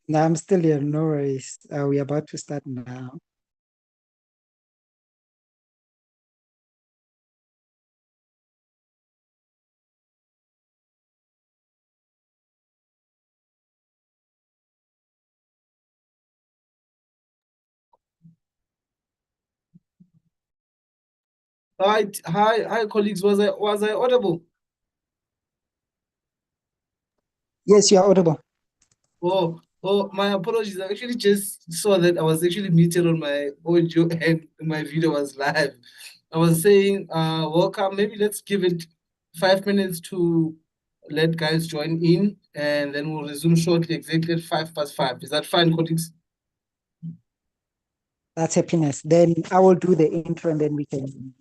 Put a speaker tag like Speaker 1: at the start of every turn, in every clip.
Speaker 1: No, I'm still here. No worries. We're about to start now.
Speaker 2: Hi, colleagues. Was I audible?
Speaker 1: Yes, you are audible.
Speaker 2: My apologies. I actually just saw that I was actually muted on my audio and my video was live. I was saying, welcome. Maybe let's give it 5 minutes to let guys join in, and then we'll resume shortly, exactly at 5 past 5. Is that fine, colleagues?
Speaker 1: That's happiness. Then I will do the intro and then we can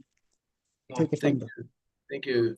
Speaker 2: No,
Speaker 1: take it from
Speaker 2: thank
Speaker 1: there.
Speaker 2: you. Thank you.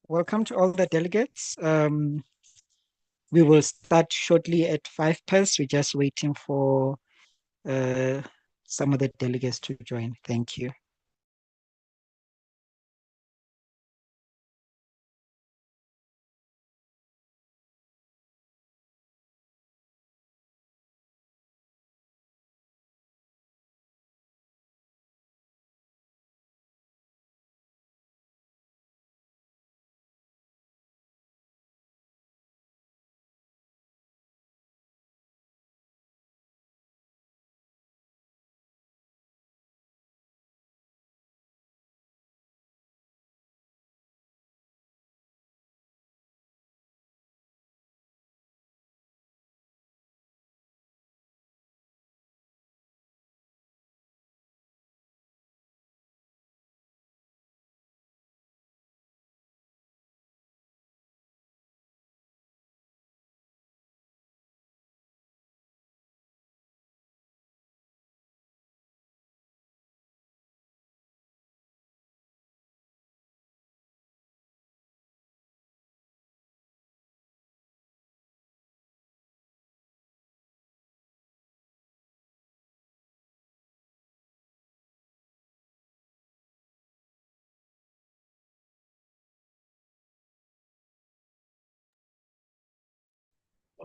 Speaker 1: Welcome to all the delegates. We will start shortly at 5 past. We're just waiting for uh, some of the delegates to join. Thank you.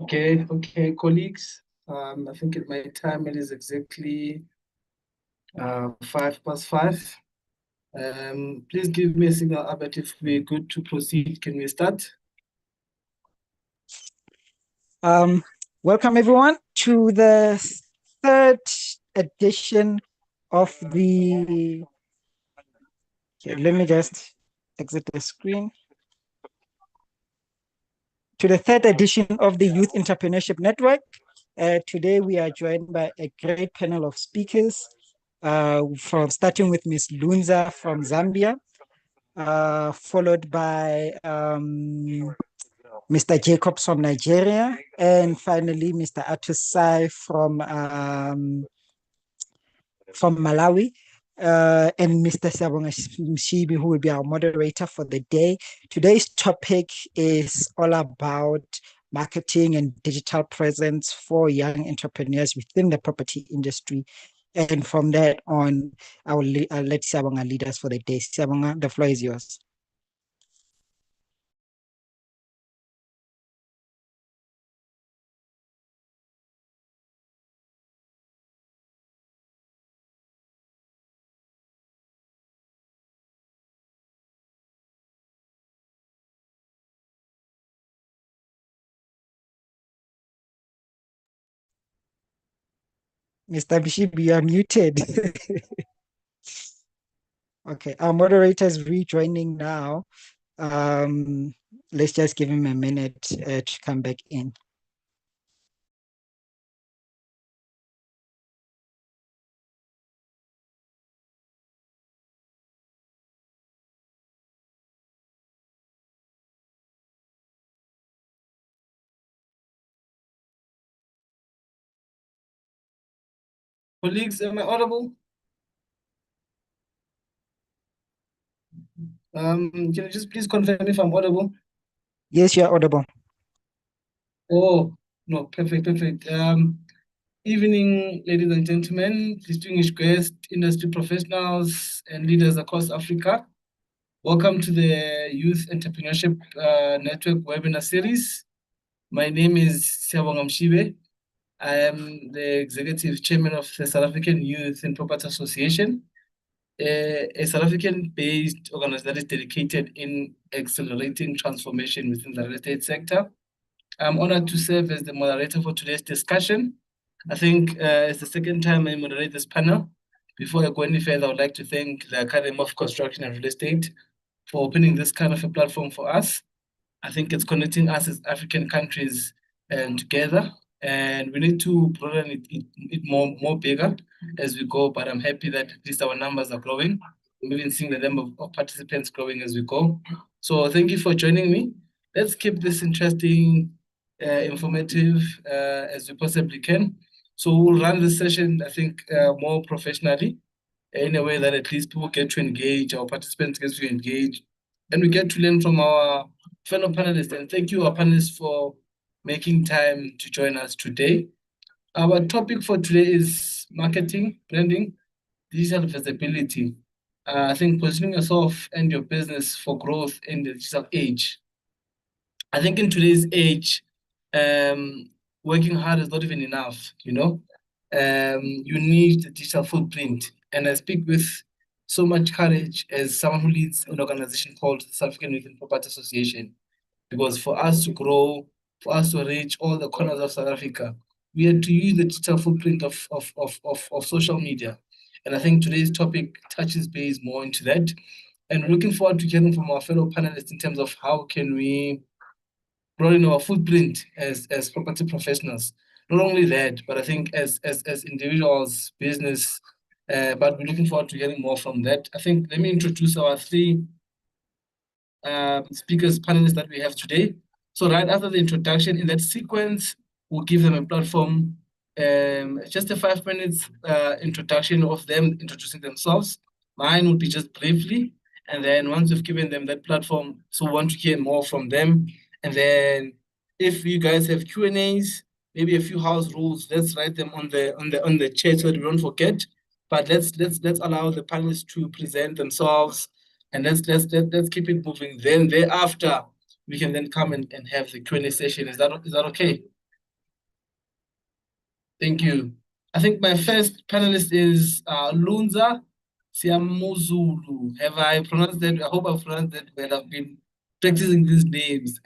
Speaker 2: Okay, colleagues. I think my time it is exactly 5 past 5. Please give me a signal, Albert, if we're good to proceed. Can we start?
Speaker 1: Um, Welcome everyone to the third edition of the. Okay, let me just exit the screen. To the third edition of the Youth Entrepreneurship Network. Today we are joined by a great panel of speakers, from starting with Ms. Lunza from Zambia, followed by Mr. Jacobs from Nigeria, and finally Mr. Atusai from Malawi, and Mr. Sabonga Mshibi, who will be our moderator for the day. Today's topic is all about marketing and digital presence for young entrepreneurs within the property industry. And from that on, I'll let Sabonga lead us for the day. Sabonga, the floor is yours. Mr. Bishibi, you are muted. Okay, our moderator is rejoining now. Let's just give him a minute to come back in.
Speaker 2: Colleagues, am I audible? Can you just please confirm if I'm audible?
Speaker 1: Yes, you're audible.
Speaker 2: Oh, no, perfect, perfect. Evening, ladies and gentlemen, distinguished guests, industry professionals, and leaders across Africa. Welcome to the Youth Entrepreneurship Network webinar series. My name is Siabonga Mshibe. I am the executive chairman of the South African Youth and Property Association, a South African-based organization that is dedicated in accelerating transformation within the real estate sector. I'm honored to serve as the moderator for today's discussion. I think it's the second time I moderate this panel. Before I go any further, I would like to thank the Academy of Construction and Real Estate for opening this kind of a platform for us. I think it's connecting us as African countries together, and we need to broaden it more bigger as we go. But I'm happy that at least our numbers are growing. I'm even seeing the number of participants growing as we go. So thank you for joining me. Let's keep this interesting, informative as we possibly can. So we'll run this session, I think, more professionally in a way that at least people get to engage, our participants get to engage, and we get to learn from our fellow panelists. And thank you, our panelists, for making time to join us today. Our topic for today is marketing, branding, digital visibility. I think positioning yourself and your business for growth in the digital age. I think in today's age, working hard is not even enough, you know. You need the digital footprint. And I speak with so much courage as someone who leads an organization called the South African Youth and Property Association. Because for us to grow, for us to reach all the corners of South Africa, we had to use the digital footprint of social media. And I think today's topic touches base more into that. And we're looking forward to hearing from our fellow panelists in terms of how can we broaden our footprint as property professionals. Not only that, but I think as individuals, business, but we're looking forward to hearing more from that. I think let me introduce our three speakers, panelists that we have today. So right after the introduction, in that sequence, we'll give them a platform, just a 5 minutes introduction of them introducing themselves. Mine would be just briefly. And then once we've given them that platform, so we want to hear more from them. And then if you guys have Q&As, maybe a few house rules, let's write them on the chat so that we don't forget. But let's allow the panelists to present themselves, and let's keep it moving. Then thereafter, we can then come and have the Q&A session. Is that okay? Thank you. I think my first panelist is Lunza Siamuzulu. Have I pronounced that? I hope I've pronounced that well. I've been practicing these names.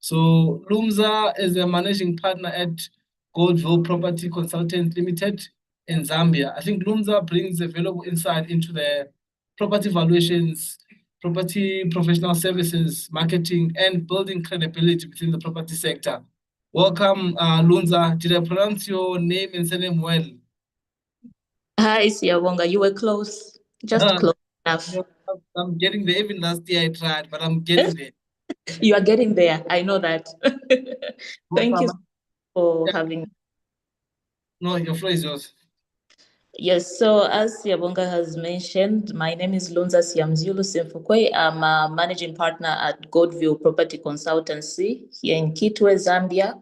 Speaker 2: So Lunza is a managing partner at Goldville Property Consultants Limited in Zambia. I think Lunza brings a valuable insight into the property valuations, property professional services, marketing, and building credibility within the property sector. Welcome, Lunza. Did I pronounce your name and surname well?
Speaker 3: Hi, Siawonga. You were close, just close enough.
Speaker 2: I'm getting there. Even last year I tried, but I'm getting there.
Speaker 3: You are getting there. I know that. Thank you
Speaker 2: Welcome.
Speaker 3: for
Speaker 2: Yeah,
Speaker 3: having.
Speaker 2: no, your floor is yours.
Speaker 3: Yes, so as Siyabonga has mentioned, my name is Lunza Siamzulu Simfukwe. I'm a managing partner at Godview Property Consultancy here in Kitwe, Zambia.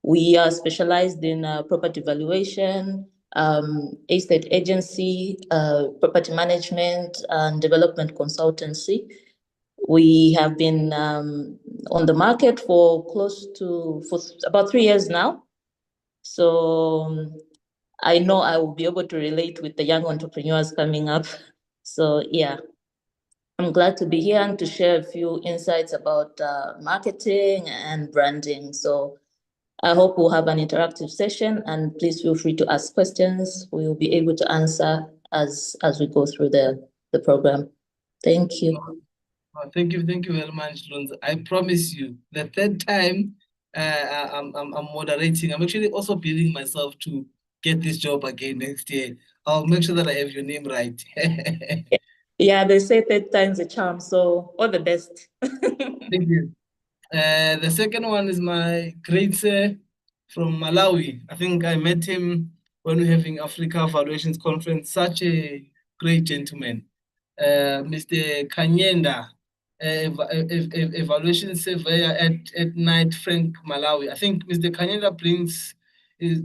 Speaker 3: We are specialized in property valuation, estate agency, property management, and development consultancy. We have been on the market for about 3 years now. So I know I will be able to relate with the young entrepreneurs coming up. So yeah, I'm glad to be here and to share a few insights about marketing and branding. So I hope we'll have an interactive session, and please feel free to ask questions. We will be able to answer as we go through the program. Thank you.
Speaker 2: Thank you very much, Lonzo. I promise you, the third time I'm moderating, I'm actually also building myself to get this job again next year. I'll make sure that I have your name right.
Speaker 3: Yeah, they say third time's a charm, so all the best.
Speaker 2: Thank you. The second one is my great sir from Malawi. I think I met him when we were having Africa Valuations Conference. Such a great gentleman. Mr. Kanyenda, evaluation surveyor at Night Frank, Malawi. I think Mr. Kanyenda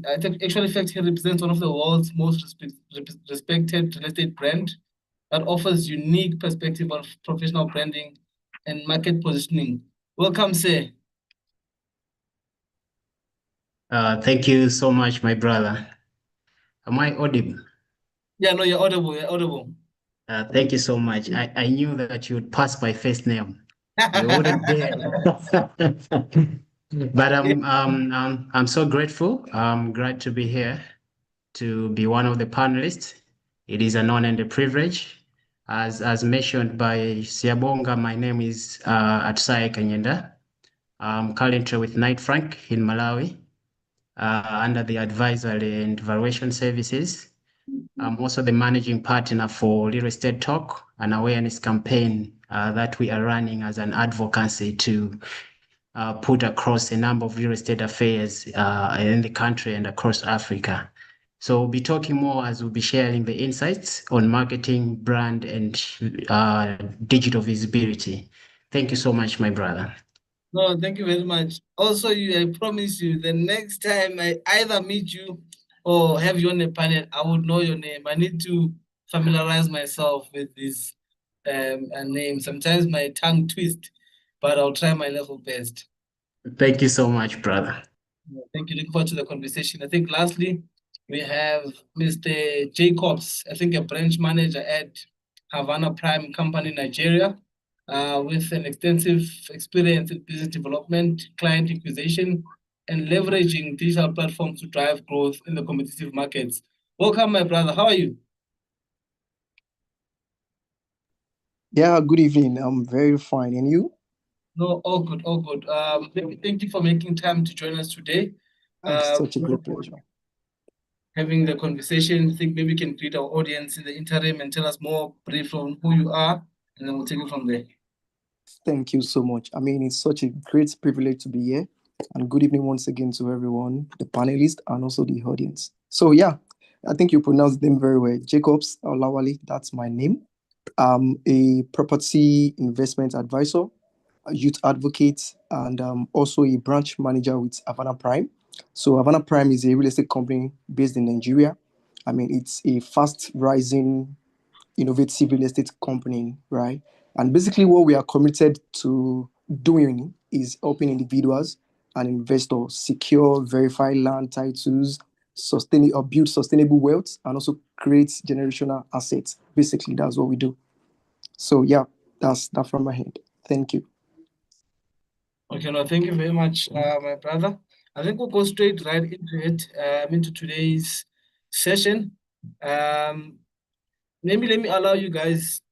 Speaker 2: I think actually, in fact, he represents one of the world's most respected real estate brand that offers unique perspective of professional branding and market positioning. Welcome, sir.
Speaker 4: Thank you so much, my brother. Am I audible?
Speaker 2: Yeah, no, you're audible. You're audible.
Speaker 4: Thank you so much. I knew that you would pass my first name. You wouldn't dare. But I'm so grateful. I'm glad to be here to be one of the panelists. It is an honor and a privilege. As mentioned by Siabonga, my name is Atsai Kanyenda. I'm currently with Knight Frank in Malawi under the advisory and valuation services. I'm also the managing partner for Real Estate Talk, an awareness campaign that we are running as an advocacy to put across a number of real estate affairs in the country and across Africa. So we'll be talking more as we'll be sharing the insights on marketing, brand, and digital visibility. Thank you so much, my brother.
Speaker 2: No, thank you very much. Also, I promise you, the next time I either meet you or have you on a panel, I would know your name. I need to familiarize myself with this name. Sometimes my tongue twists, but I'll try my level best.
Speaker 4: Thank you so much, brother.
Speaker 2: Thank you. Looking forward to the conversation. I think lastly, we have Mr. Jacobs, I think a branch manager at Havana Prime Company, Nigeria, with an extensive experience in business development, client acquisition, and leveraging digital platforms to drive growth in the competitive markets. Welcome, my brother. How are you?
Speaker 5: Yeah, good evening. I'm very fine. And you?
Speaker 2: No, all good, all good. Thank you for making time to join us today.
Speaker 5: Such a great pleasure.
Speaker 2: Having the conversation. I think maybe we can greet our audience in the interim and tell us more brief on who you are, and then we'll take it from there.
Speaker 5: Thank you so much. I mean, it's such a great privilege to be here. And good evening once again to everyone, the panelists, and also the audience. So, yeah, I think you pronounced them very well. Jacobs Olawale, that's my name. I'm a property investment advisor, a youth advocate, and also a branch manager with Havana Prime. So Havana Prime is a real estate company based in Nigeria. I mean, it's a fast rising, innovative real estate company, right? And basically what we are committed to doing is helping individuals and investors secure, verify land titles, sustain or build sustainable wealth, and also create generational assets. Basically, that's what we do. So yeah, that's that from my hand. Thank you.
Speaker 2: Okay, no, thank you very much, my brother. I think we'll go straight right into it, into today's session. Maybe let me allow you guys.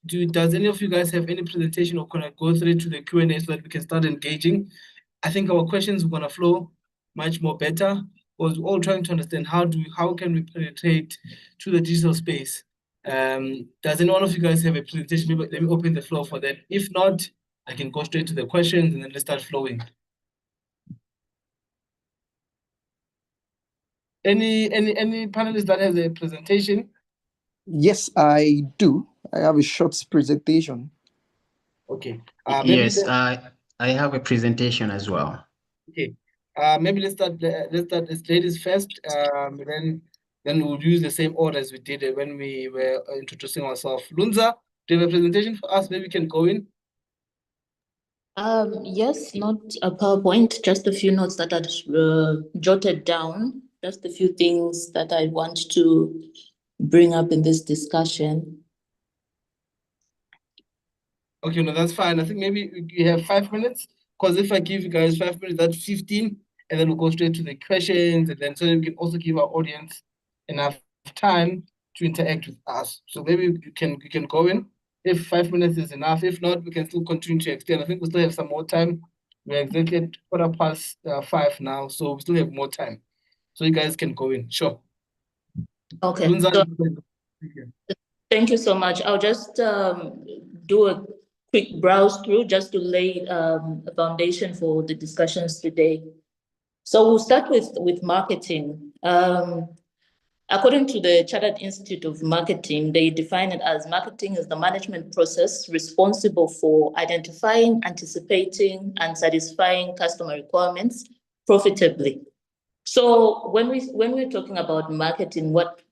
Speaker 2: Does any of you guys have any presentation, or can I go through to the Q&A so that we can start engaging? I think our questions are gonna flow much more better. We're all trying to understand how can we penetrate to the digital space. Does any one of you guys have a presentation? Maybe let me open the floor for that. If not, I can go straight to the questions and then let's start flowing. Any panelists that has a presentation?
Speaker 5: Yes, I do. I have a short presentation.
Speaker 2: Okay.
Speaker 4: Yes, I have a presentation as well.
Speaker 2: Okay. Maybe let's start as ladies first. Then we'll use the same order as we did it when we were introducing ourselves. Lunza, do you have a presentation for us? Maybe we can go in.
Speaker 3: Yes, not a PowerPoint, just a few notes that I jotted down, just a few things that I want to bring up in this discussion.
Speaker 2: Okay, no, that's fine. I think maybe you have 5 minutes, because if I give you guys 5 minutes, that's 15, and then we'll go straight to the questions, and then so we can also give our audience enough time to interact with us. So maybe you can go in if 5 minutes is enough. If not, we can still continue to extend. I think we still have some more time. We're exactly at 5:15 now, so we still have more time. So you guys can go in. Sure.
Speaker 3: Okay.
Speaker 2: Lunza,
Speaker 3: So, thank you so much. I'll just do a quick browse through just to lay a foundation for the discussions today. So we'll start with marketing. According to the Chartered Institute of Marketing, they define it as marketing is the management process responsible for identifying, anticipating, and satisfying customer requirements profitably. So when we're talking about marketing, what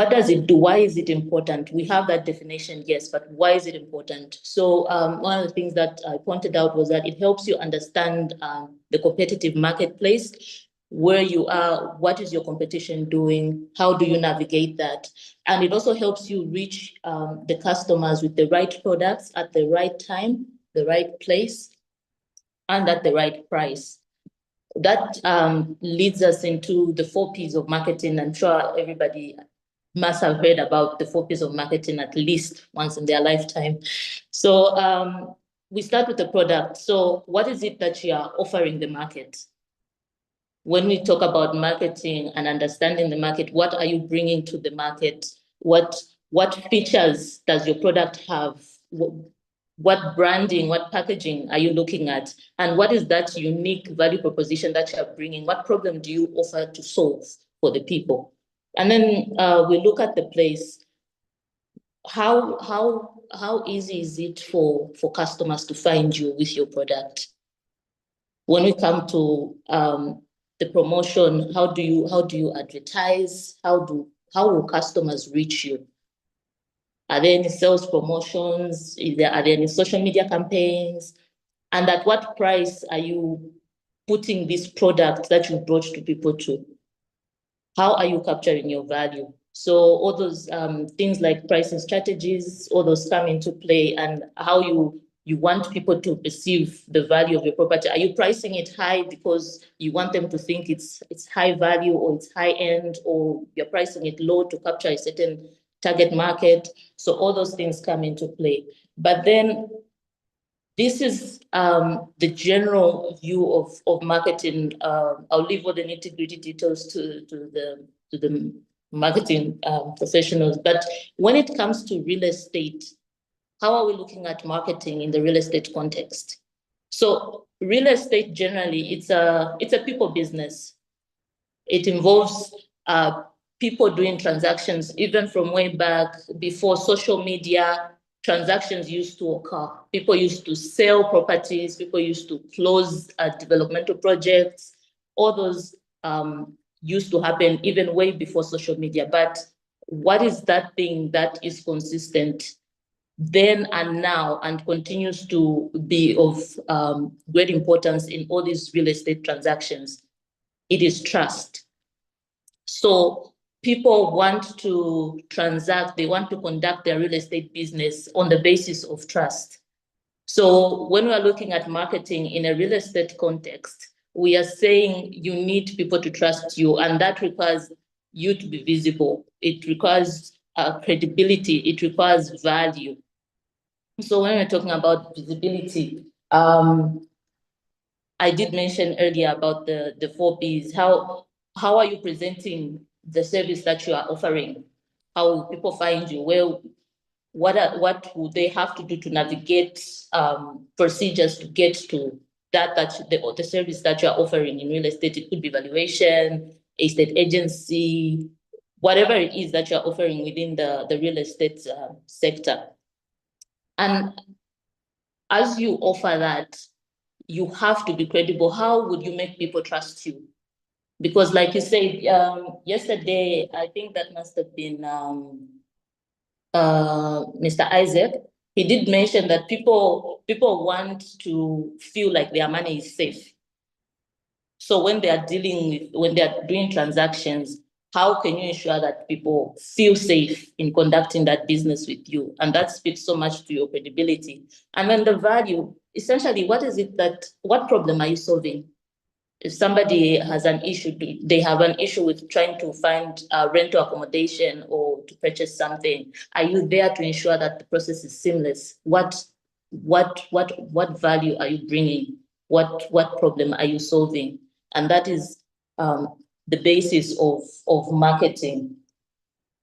Speaker 3: does it do? Why is it important? We have that definition, yes, but why is it important? So one of the things that I pointed out was that it helps you understand the competitive marketplace, where you are, what is your competition doing, how do you navigate that? And it also helps you reach the customers with the right products at the right time, the right place, and at the right price. That leads us into the 4 Ps of marketing. I'm sure everybody must have heard about the 4 Ps of marketing at least once in their lifetime. So we start with the product. So what is it that you are offering the market? When we talk about marketing and understanding the market, what are you bringing to the market? What features does your product have? What branding, what packaging are you looking at? And what is that unique value proposition that you're bringing? What problem do you offer to solve for the people? And then we look at the place. How easy is it for customers to find you with your product? When we come to the promotion, how do you advertise? How will customers reach you? Are there any sales promotions? Are there any social media campaigns? And at what price are you putting this product that you brought to people to? How are you capturing your value? So all those things like pricing strategies, all those come into play, and how you want people to perceive the value of your property. Are you pricing it high because you want them to think it's high value or it's high end, or you're pricing it low to capture a certain target market? So all those things come into play. But then this is the general view of marketing. I'll leave all the nitty-gritty details to the marketing professionals. But when it comes to real estate, how are we looking at marketing in the real estate context? So real estate generally, it's a people business. It involves people doing transactions, even from way back before social media. Transactions used to occur. People used to sell properties. People used to close developmental projects. All those used to happen even way before social media. But what is that thing that is consistent then and now and continues to be of great importance in all these real estate transactions? It is trust. So people want to transact, they want to conduct their real estate business on the basis of trust. So when we are looking at marketing in a real estate context, we are saying you need people to trust you, and that requires you to be visible. It requires credibility. It requires value. So when we're talking about visibility, I did mention earlier about the 4 Ps. How are you presenting the service that you are offering? How will people find you? what would they have to do to navigate procedures to get to the service that you're offering in real estate. It could be valuation, estate agency, whatever it is that you're offering within the real estate sector. And as you offer that, you have to be credible. How would you make people trust you? Because like you said, yesterday, I think that must have been Mr. Isaac. He did mention that people want to feel like their money is safe. So when they are doing transactions, how can you ensure that people feel safe in conducting that business with you? And that speaks so much to your credibility. And then the value, essentially, what problem are you solving? If somebody has an issue, they have an issue with trying to find rental accommodation or to purchase something, are you there to ensure that the process is seamless? What value are you bringing? What problem are you solving? And that is the basis of marketing.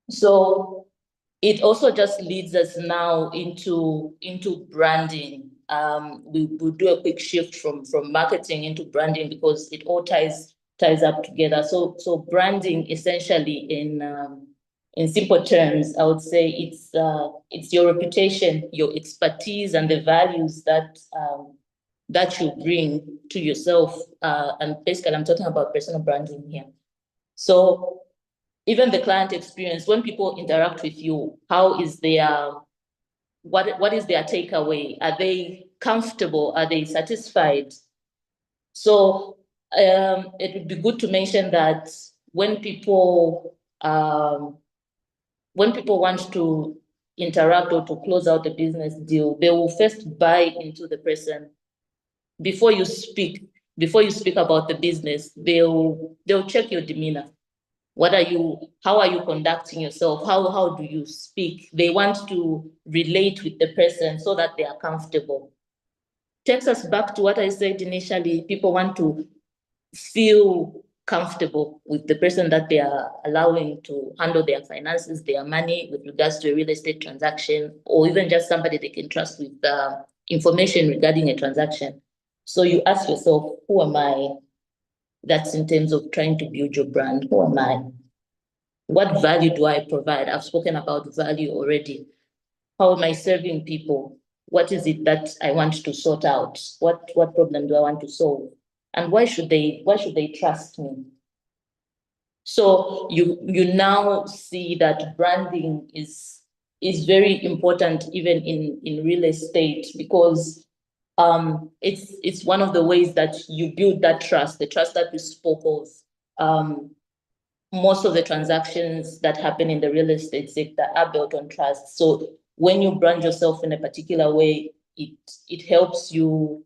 Speaker 3: So it also just leads us now into branding. We'll do a quick shift from marketing into branding because it all ties up together. So branding, essentially, in simple terms, I would say it's your reputation, your expertise, and the values that you bring to yourself. And basically, I'm talking about personal branding here. So even the client experience, when people interact with you, how is their, what is their takeaway? Are they comfortable? Are they satisfied? So it would be good to mention that when people want to interact or to close out a business deal, they will first buy into the person. Before you speak about the business, they'll check your demeanor. How are you conducting yourself? How do you speak? They want to relate with the person so that they are comfortable. Takes us back to what I said initially. People want to feel comfortable with the person that they are allowing to handle their finances, their money with regards to a real estate transaction, or even just somebody they can trust with information regarding a transaction. So you ask yourself, who am I? That's in terms of trying to build your brand. Who am I? What value do I provide? I've spoken about value already. How am I serving people? What is it that I want to sort out? What problem do I want to solve? And why should they trust me? So you now see that branding is very important even in real estate, because it's one of the ways that you build that trust, the trust that we spoke of. Most of the transactions that happen in the real estate sector are built on trust. So when you brand yourself in a particular way, it helps you,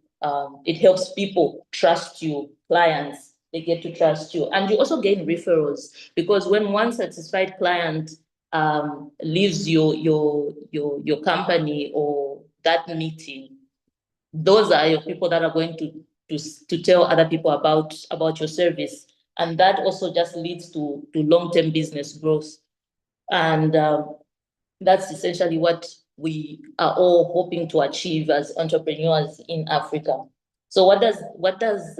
Speaker 3: it helps people trust you, clients, they get to trust you. And you also gain referrals, because when one satisfied client leaves your company or that meeting, those are your people that are going to tell other people about your service. And that also just leads to long-term business growth. And that's essentially what we are all hoping to achieve as entrepreneurs in Africa. So what does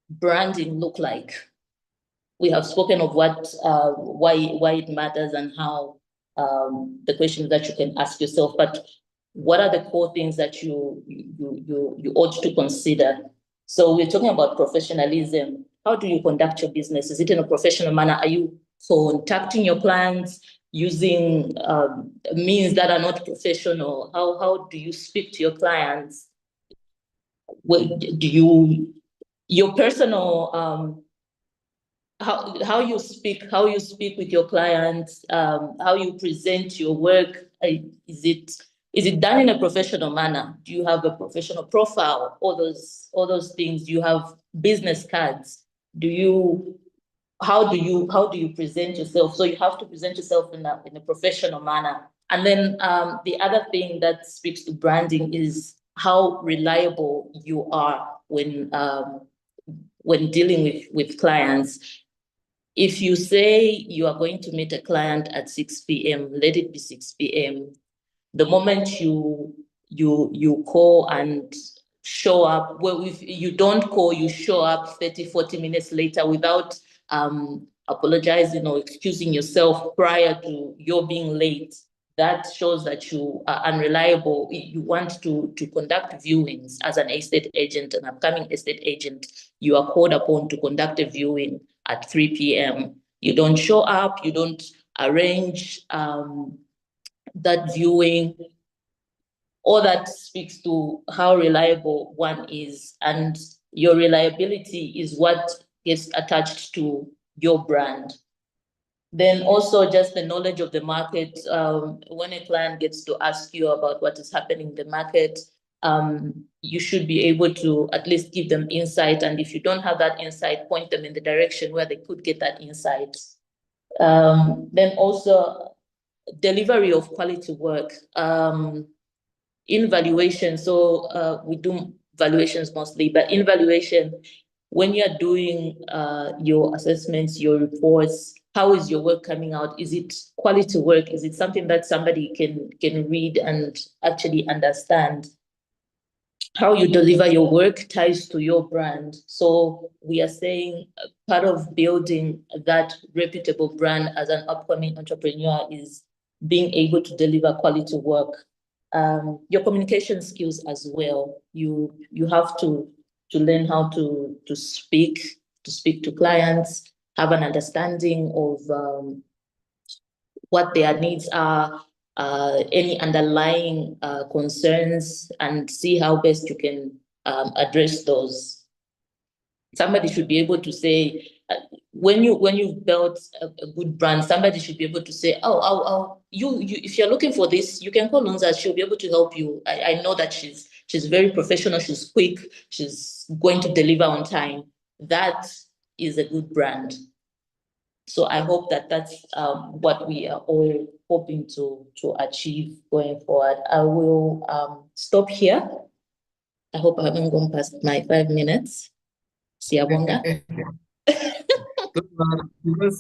Speaker 3: branding look like? We have spoken of why it matters and how, the questions that you can ask yourself, but what are the core things that you ought to consider? So we're talking about professionalism. How do you conduct your business? Is it in a professional manner? Are you contacting your clients using means that are not professional? How do you speak to your clients? Your personal how you speak with your clients, how you present your work, is it done in a professional manner? Do you have a professional profile? All those things. Do you have business cards? How do you present yourself? So you have to present yourself in a professional manner. And then the other thing that speaks to branding is how reliable you are when dealing with clients. If you say you are going to meet a client at 6 p.m., let it be 6 p.m. The moment you call and show up, well, if you don't call, you show up 30, 40 minutes later without apologizing or excusing yourself prior to your being late, that shows that you are unreliable. You want to conduct viewings as an estate agent, an upcoming estate agent. You are called upon to conduct a viewing at 3 p.m. You don't show up, you don't arrange that viewing. All that speaks to how reliable one is, and your reliability is what gets attached to your brand. Then also just the knowledge of the market. When a client gets to ask you about what is happening in the market, you should be able to at least give them insight. And if you don't have that insight, point them in the direction where they could get that insight. Then also delivery of quality work. In valuation, so we do valuations mostly, but in valuation, when you're doing your assessments, your reports, how is your work coming out? Is it quality work? Is it something that somebody can read and actually understand? How you deliver your work ties to your brand. So we are saying part of building that reputable brand as an upcoming entrepreneur is being able to deliver quality work. Your communication skills as well. You have to learn how to speak to clients, have an understanding of what their needs are, any underlying concerns, and see how best you can address those. Somebody should be able to say, when you've built a good brand, somebody should be able to say, you if you're looking for this, you can call Lonza. She'll be able to help you. I know that she's very professional. She's quick. She's going to deliver on time. That is a good brand. So I hope that that's what we are all hoping to achieve going forward. I will stop here. I hope I haven't gone past my 5 minutes. Siyabonga.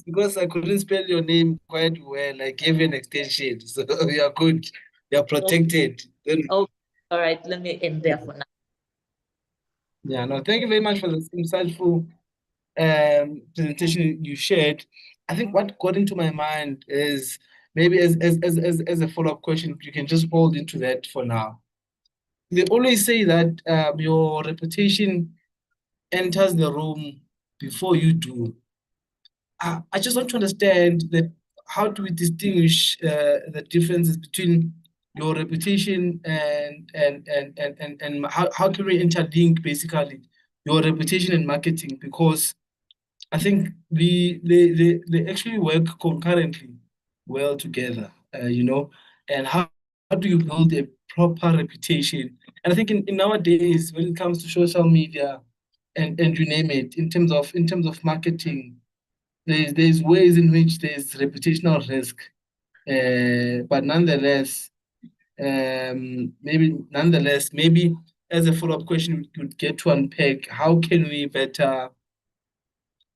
Speaker 2: Because I couldn't spell your name quite well, I gave you an extension. So you're good. You're protected.
Speaker 3: Oh, all right. Let me end there for now.
Speaker 2: Yeah, no, thank you very much for the insightful presentation you shared. I think what got into my mind is maybe as a follow-up question, you can just hold into that for now. They always say that your reputation enters the room before you do. I just want to understand that how do we distinguish the differences between your reputation and how can we interlink basically your reputation and marketing? Because I think they actually work concurrently well together, and how do you build a proper reputation? And I think in nowadays, when it comes to social media and you name it, in terms of marketing, there's ways in which there's reputational risk. But nonetheless, maybe as a follow-up question, we could get to unpack how can we better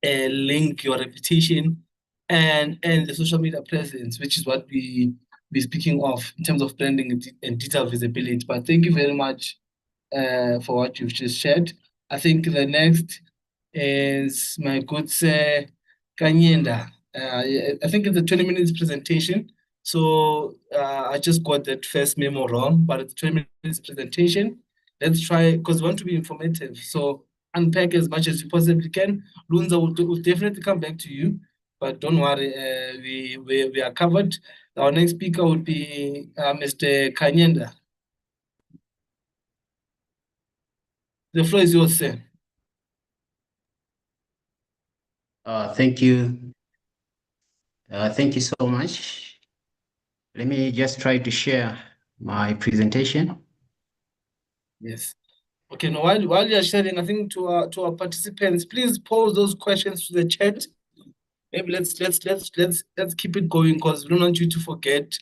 Speaker 2: link your reputation and the social media presence, which is what we're speaking of in terms of branding and digital visibility. But thank you very much for what you've just shared. I think the next is my good sir Kanyenda. I think it's a 20 minutes presentation. So I just got that first memo wrong, but it's 20 minutes presentation. Let's try, because we want to be informative. So unpack as much as you possibly can. Lunza will definitely come back to you, but don't worry, we are covered. Our next speaker would be Mr. Kanyenda. The floor is yours, sir.
Speaker 4: Thank you. Thank you so much. Let me just try to share my presentation.
Speaker 2: Yes. Okay. Now, while you're sharing, I think to our participants, please pose those questions to the chat. Maybe let's keep it going because we don't want you to forget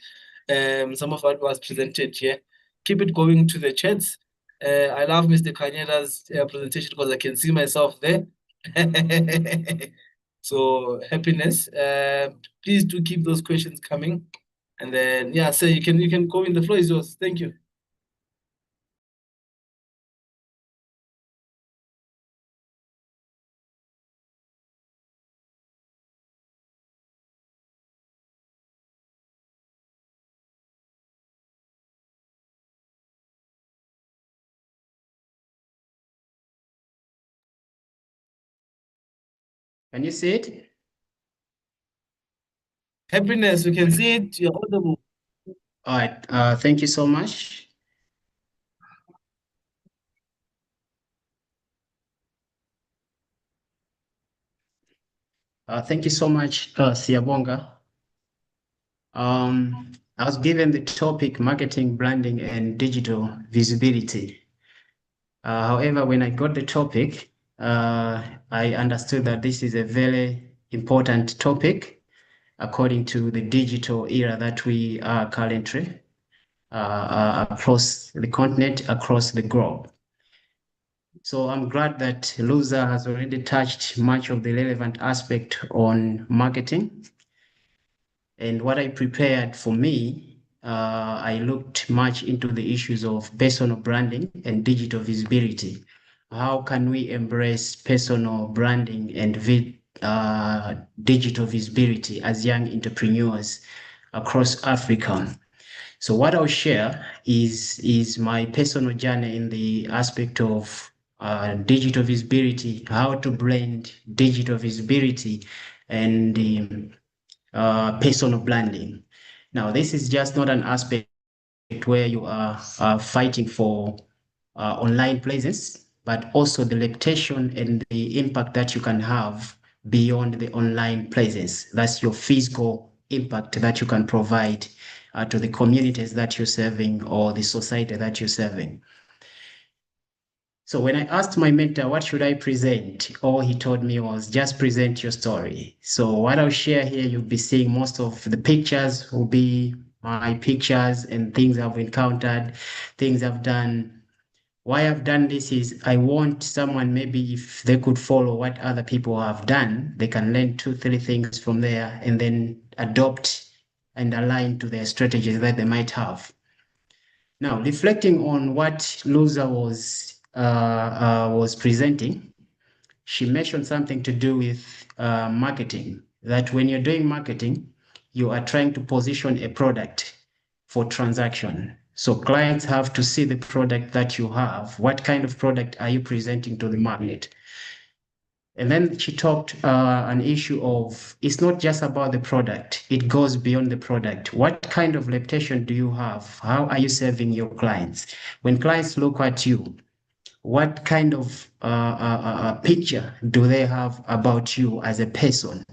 Speaker 2: some of what was presented here. Keep it going to the chats. I love Mr. Kanyeda's presentation because I can see myself there. So happiness. Please do keep those questions coming. And then, yeah, so you can go in. The floor is yours. Thank you.
Speaker 4: Can you see it?
Speaker 2: Happiness, we can see it. You're audible.
Speaker 4: All right. Thank you so much. Thank you so much, Siyabonga. I was given the topic marketing, branding, and digital visibility. However, when I got the topic, I understood that this is a very important topic according to the digital era that we are currently across the continent, across the globe. So I'm glad that Luza has already touched much of the relevant aspect on marketing. And what I prepared for me, I looked much into the issues of personal branding and digital visibility. How can we embrace personal branding and digital visibility as young entrepreneurs across Africa? So what I'll share is my personal journey in the aspect of digital visibility, how to blend digital visibility and personal branding. Now, this is just not an aspect where you are fighting for online presence, but also the reputation and the impact that you can have beyond the online presence. That's your physical impact that you can provide to the communities that you're serving or the society that you're serving. So when I asked my mentor, what should I present? All he told me was just present your story. So what I'll share here, you'll be seeing most of the pictures will be my pictures and things I've encountered, things I've done. Why I've done this is I want someone, maybe if they could follow what other people have done, they can learn 2, 3 things from there and then adopt and align to their strategies that they might have. Now, reflecting on what Luza was presenting, she mentioned something to do with marketing, that when you're doing marketing, you are trying to position a product for transaction. So clients have to see the product that you have. What kind of product are you presenting to the market? And then she talked an issue of it's not just about the product, it goes beyond the product. What kind of reputation do you have? How are you serving your clients? When clients look at you, what kind of picture do they have about you as a person?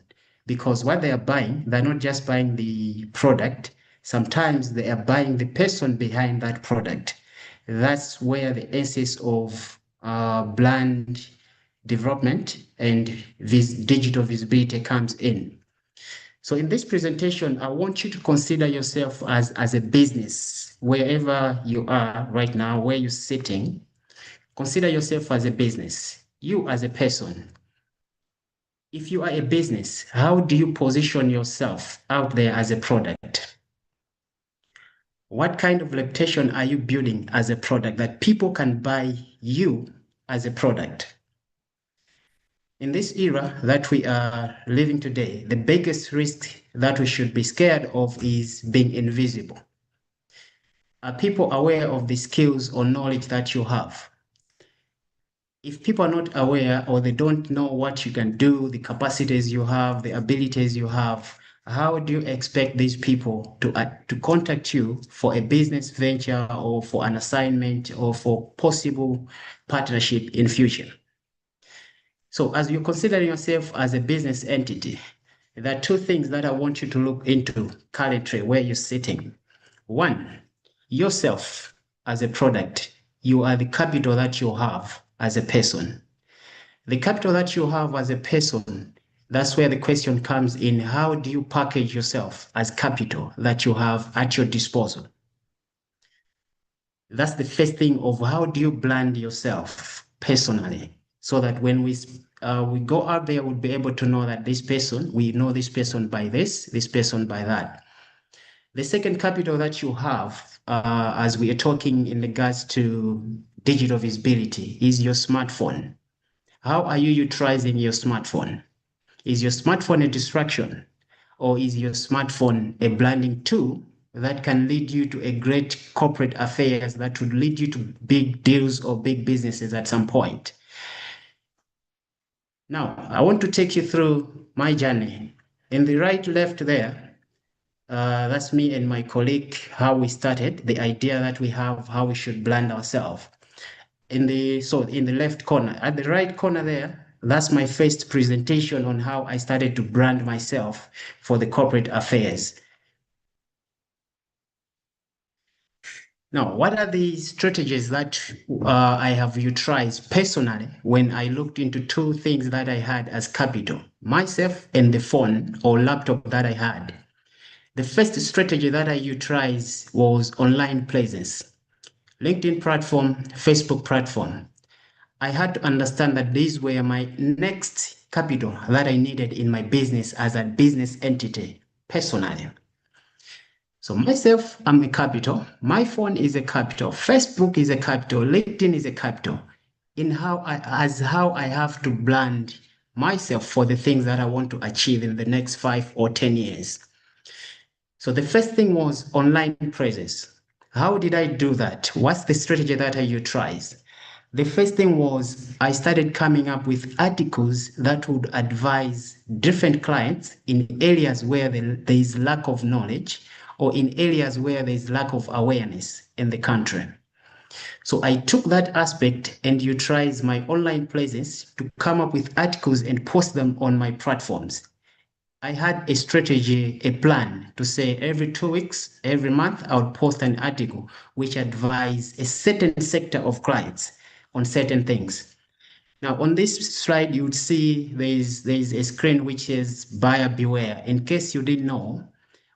Speaker 4: Because what they are buying, they're not just buying the product. Sometimes they are buying the person behind that product. That's where the essence of brand development and digital visibility comes in. So in this presentation, I want you to consider yourself as a business, wherever you are right now, where you're sitting. Consider yourself as a business, you as a person. If you are a business, how do you position yourself out there as a product? What kind of reputation are you building as a product that people can buy you as a product? In this era that we are living today, the biggest risk that we should be scared of is being invisible. Are people aware of the skills or knowledge that you have? If people are not aware or they don't know what you can do, the capacities you have, the abilities you have, how do you expect these people to contact you for a business venture or for an assignment or for possible partnership in future? So as you're considering yourself as a business entity, there are 2 things that I want you to look into currently where you're sitting. One, yourself as a product. You are the capital that you have as a person. The capital that you have as a person, that's where the question comes in. How do you package yourself as capital that you have at your disposal? That's the first thing of how do you brand yourself personally, so that when we go out there, we'll be able to know that this person, we know this person by this person by that. The second capital that you have, as we are talking in regards to digital visibility, is your smartphone. How are you utilizing your smartphone? Is your smartphone a distraction, or is your smartphone a branding tool that can lead you to a great corporate affairs that would lead you to big deals or big businesses at some point? Now, I want to take you through my journey. In the right left there, that's me and my colleague, how we started, the idea that we have, how we should brand ourselves. In the left corner, at the right corner there, that's my first presentation on how I started to brand myself for the corporate affairs. Now, what are the strategies that I have utilized personally when I looked into two things that I had as capital, myself and the phone or laptop that I had? The first strategy that I utilized was online presence, LinkedIn platform, Facebook platform. I had to understand that these were my next capital that I needed in my business as a business entity personally. So myself, I'm a capital. My phone is a capital. Facebook is a capital. LinkedIn is a capital. In how I have to brand myself for the things that I want to achieve in the next 5 or 10 years. So the first thing was online presence. How did I do that? What's the strategy that I utilized? The first thing was I started coming up with articles that would advise different clients in areas where there is lack of knowledge or in areas where there is lack of awareness in the country. So I took that aspect and utilized my online presence to come up with articles and post them on my platforms. I had a strategy, a plan to say every 2 weeks, every month, I would post an article which advise a certain sector of clients on certain things. Now, on this slide, you would see there's a screen which is buyer beware. In case you didn't know,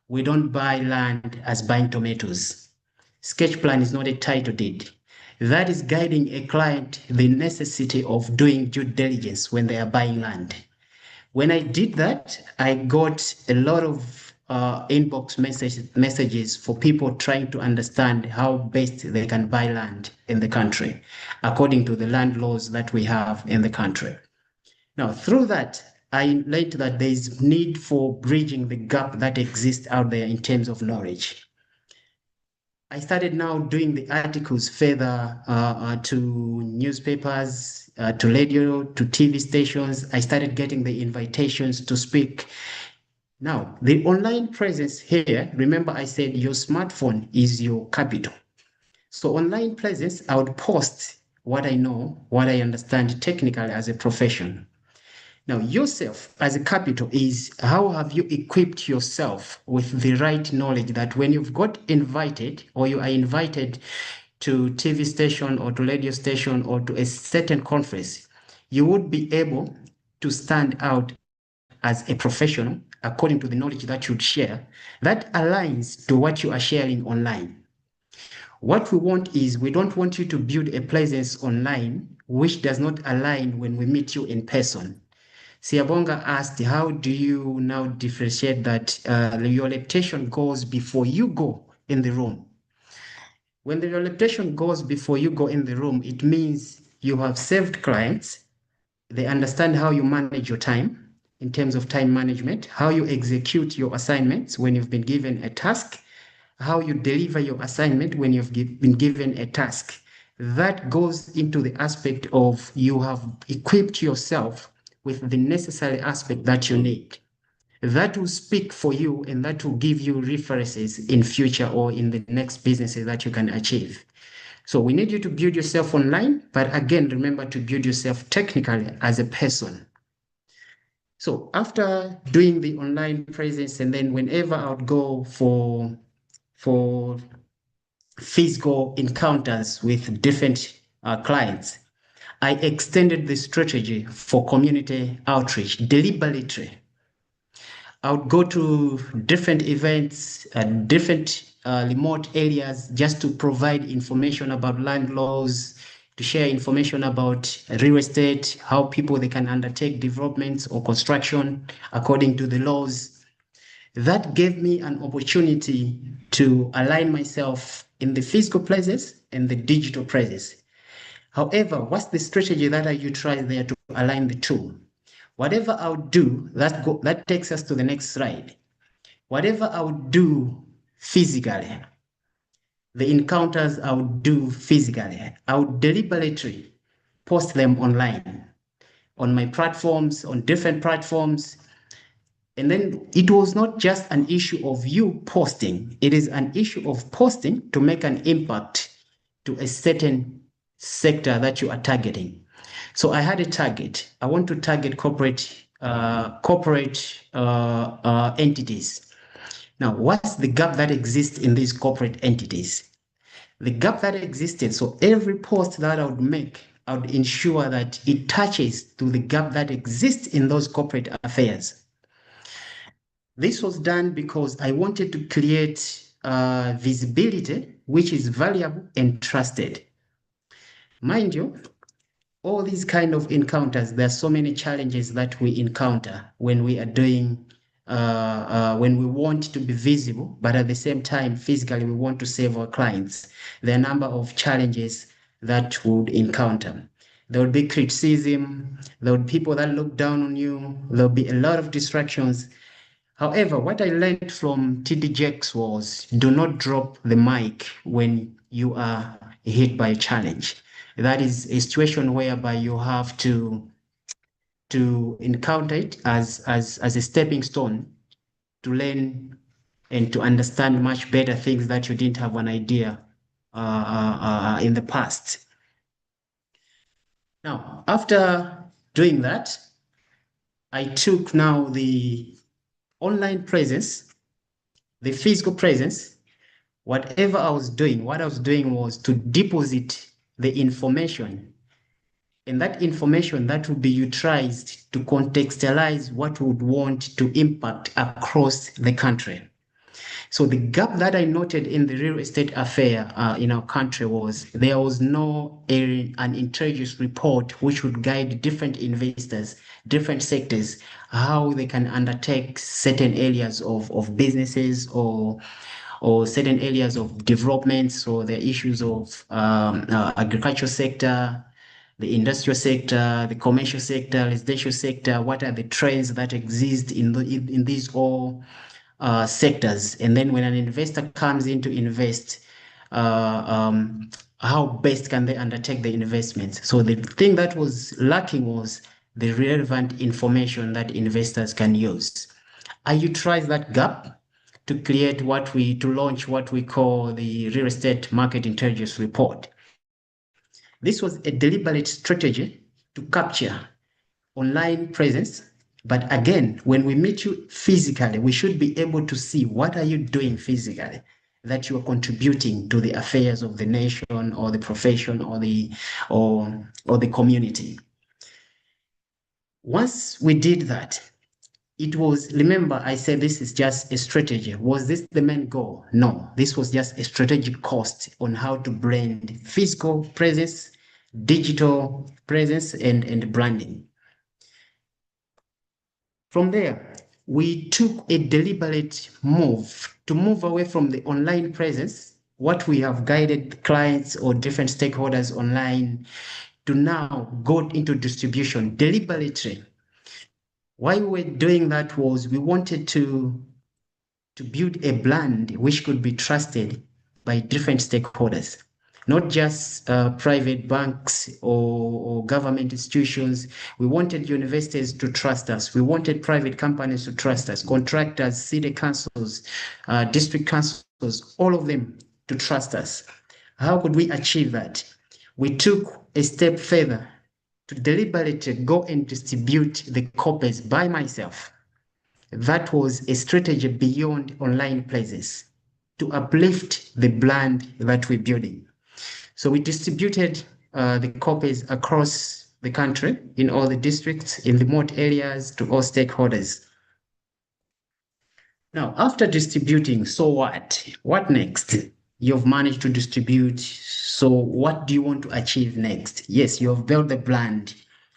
Speaker 4: we don't buy land as buying tomatoes. Sketch plan is not a title deed. That is guiding a client the necessity of doing due diligence when they are buying land. When I did that, I got a lot of inbox messages for people trying to understand how best they can buy land in the country, according to the land laws that we have in the country. Now, through that, I learned that there is need for bridging the gap that exists out there in terms of knowledge. I started now doing the articles further to newspapers, to radio, to TV stations. I started getting the invitations to speak. Now, the online presence here, remember I said your smartphone is your capital. So online presence, I would post what I know, what I understand technically as a profession. Now, yourself as a capital is how have you equipped yourself with the right knowledge that when you've got invited or you are invited to TV station or to radio station or to a certain conference, you would be able to stand out as a professional according to the knowledge that you'd share that aligns to what you are sharing online. What we want is we don't want you to build a presence online which does not align when we meet you in person. Siabonga asked, how do you now differentiate that your reputation goes before you go in the room? When the reputation goes before you go in the room, it means you have served clients. They understand how you manage your time in terms of time management, how you execute your assignments when you've been given a task, how you deliver your assignment when you've been given a task. That goes into the aspect of you have equipped yourself with the necessary aspect that you need. That will speak for you and that will give you references in future or in the next businesses that you can achieve. So we need you to build yourself online, but again, remember to build yourself technically as a person. So after doing the online presence, and then whenever I would go for physical encounters with different clients, I extended the strategy for community outreach deliberately. I would go to different events and different remote areas just to provide information about land laws, to share information about real estate, how people they can undertake developments or construction according to the laws. That gave me an opportunity to align myself in the physical presence and the digital presence. However, what's the strategy that I utilize there to align the two? Whatever I would do, that takes us to the next slide. Whatever I would do physically, the encounters I would do physically, I would deliberately post them online, on my platforms, on different platforms. And then it was not just an issue of you posting, it is an issue of posting to make an impact to a certain sector that you are targeting. So I had a target. I want to target corporate entities. Now, what's the gap that exists in these corporate entities? The gap that existed, so every post that I would make, I would ensure that it touches to the gap that exists in those corporate affairs. This was done because I wanted to create visibility, which is valuable and trusted. Mind you, all these kind of encounters, there are so many challenges that we encounter when we are doing, when we want to be visible, but at the same time, physically, we want to save our clients. There are a number of challenges that we would encounter. There would be criticism, there would be people that look down on you, there'll be a lot of distractions. However, what I learned from TDJX was do not drop the mic when you are hit by a challenge. That is a situation whereby you have to encounter it as a stepping stone to learn and to understand much better things that you didn't have an idea in the past. Now, after doing that, I took now the online presence, the physical presence. Whatever I was doing, what I was doing was to deposit the information, and that information that would be utilized to contextualize what we would want to impact across the country. So the gap that I noted in the real estate affair in our country was there was no an intelligence report which would guide different investors, different sectors, how they can undertake certain areas of businesses or certain areas of development. So the issues of agricultural sector, the industrial sector, the commercial sector, residential sector. What are the trends that exist in these all sectors? And then when an investor comes in to invest, how best can they undertake the investments? So the thing that was lacking was the relevant information that investors can use. I utilized that gap to launch what we call the Real Estate Market Intelligence Report. This was a deliberate strategy to capture online presence. But again, when we meet you physically, we should be able to see what are you doing physically that you are contributing to the affairs of the nation or the profession or the community. Once we did that, it was, remember I said this is just a strategy. Was this the main goal? No, this was just a strategic cost on how to blend physical presence, digital presence, and branding. From there, we took a deliberate move to move away from the online presence, what we have guided clients or different stakeholders online, to now go into distribution deliberately. Why we were doing that was we wanted to build a brand which could be trusted by different stakeholders, not just private banks or government institutions. We wanted universities to trust us. We wanted private companies to trust us, contractors, city councils, district councils, all of them to trust us. How could we achieve that? We took a step further to deliberately go and distribute the copies by myself. That was a strategy beyond online places to uplift the brand that we're building. So we distributed the copies across the country, in all the districts, in remote areas, to all stakeholders. Now, after distributing, so what? What next? You've managed to distribute. So what do you want to achieve next? Yes, you have built the brand.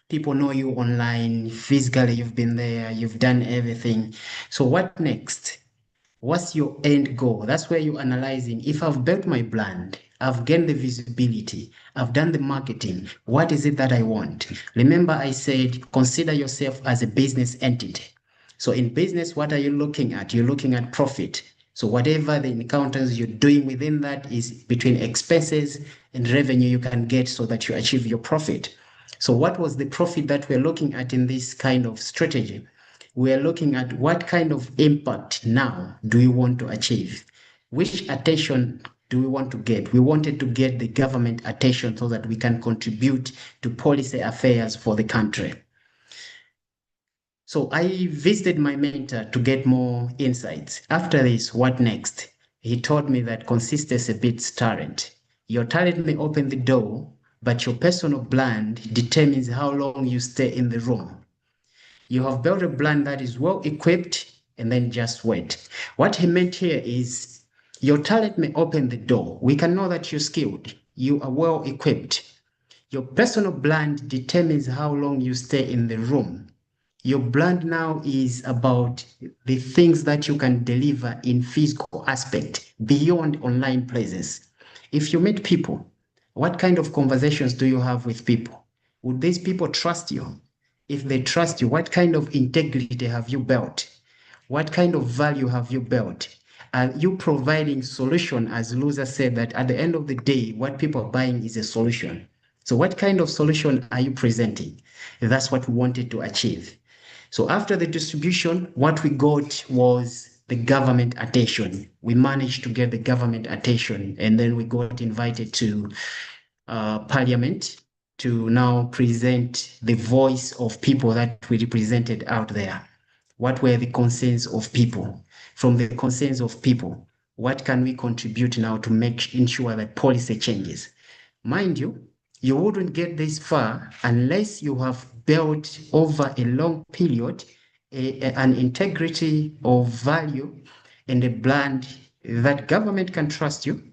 Speaker 4: People know you online, physically, you've been there, you've done everything. So what next? What's your end goal? That's where you're analyzing. If I've built my brand, I've gained the visibility, I've done the marketing, what is it that I want? Remember, I said consider yourself as a business entity. So in business, what are you looking at? You're looking at profit. So whatever the encounters you're doing within that is between expenses and revenue you can get so that you achieve your profit. So what was the profit that we're looking at in this kind of strategy? We are looking at what kind of impact now do we want to achieve? Which attention do we want to get? We wanted to get the government attention so that we can contribute to policy affairs for the country. So I visited my mentor to get more insights. After this, what next? He told me that consistency beats talent. Your talent may open the door, but your personal brand determines how long you stay in the room. You have built a brand that is well equipped, and then just wait. What he meant here is your talent may open the door. We can know that you're skilled, you are well equipped. Your personal brand determines how long you stay in the room. Your brand now is about the things that you can deliver in physical aspect beyond online presence. If you meet people, what kind of conversations do you have with people? Would these people trust you? If they trust you, what kind of integrity have you built? What kind of value have you built? Are you providing solution? As Loser said, that at the end of the day, what people are buying is a solution. So what kind of solution are you presenting? That's what we wanted to achieve. So after the distribution, what we got was the government attention. We managed to get the government attention, and then we got invited to Parliament to now present the voice of people that we represented out there. What were the concerns of people? From the concerns of people, what can we contribute now to ensure that policy changes? Mind you, you wouldn't get this far unless you have built over a long period an integrity of value and a brand that government can trust you.